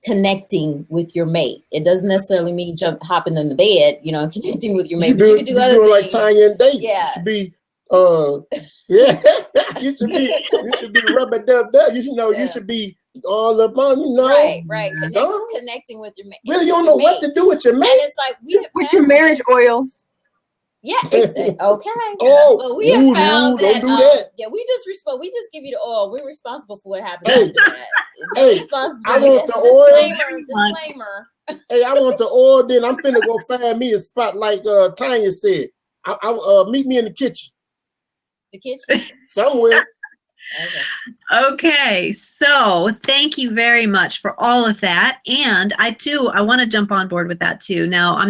connecting with your mate. It doesn't necessarily mean hopping in the bed, connecting with your mate. You can do other things. Like Tanya and Dave. Yeah. You should be you should be rubber dub. You should know. You should be all up on. Right. Connecting with your mate. Really, you don't know what to do with your mate. And it's like with your marriage oils. Yeah, exactly. Okay. Oh, but we have found don't do that. Yeah, we just give you the oil. We're responsible for what happens after that. I want the oil. Disclaimer. Hey, I want the oil. Then I'm finna go find me a spot like Tanya said. I'll meet me in the kitchen. The kitchen somewhere. Okay, so thank you very much for all of that. And I want to jump on board with that too. Now,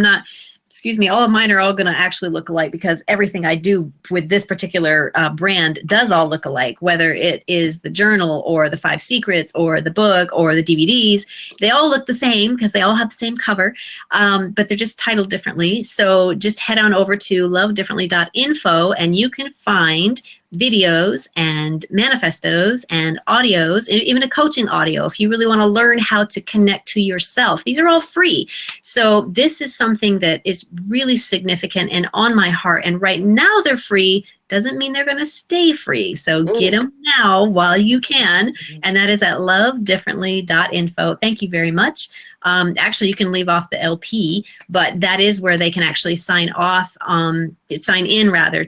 all of mine are all going to actually look alike because everything I do with this particular brand does all look alike, whether it is the journal or the 5 secrets or the book or the DVDs. They all look the same because they all have the same cover, but they're just titled differently. So just head on over to lovedifferently.info and you can find videos and manifestos and audios, even a coaching audio if you really want to learn how to connect to yourself. These are all free. So this is something that is really significant and on my heart. And right now they're free. Doesn't mean they're going to stay free. So get them now while you can. And that is at lovedifferently.info. Thank you very much. Actually, you can leave off the LP, but that is where they can actually sign in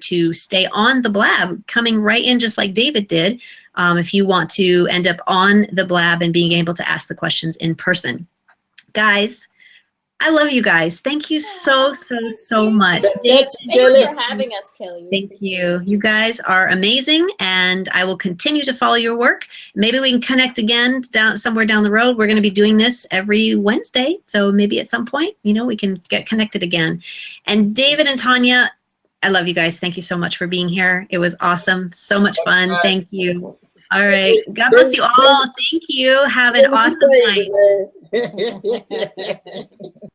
to stay on the BLAB, coming right in just like David did, if you want to end up on the BLAB and being able to ask the questions in person. Guys, I love you guys. Thank you so much. Thanks for having us, Kelly. Thank you. You guys are amazing, and I will continue to follow your work. Maybe we can connect again somewhere down the road. We're going to be doing this every Wednesday, so maybe at some point, we can get connected again. And David and Tanya, I love you guys. Thank you so much for being here. It was awesome. So much fun. Thank you. All right. God bless you all. Thank you. Have an awesome night.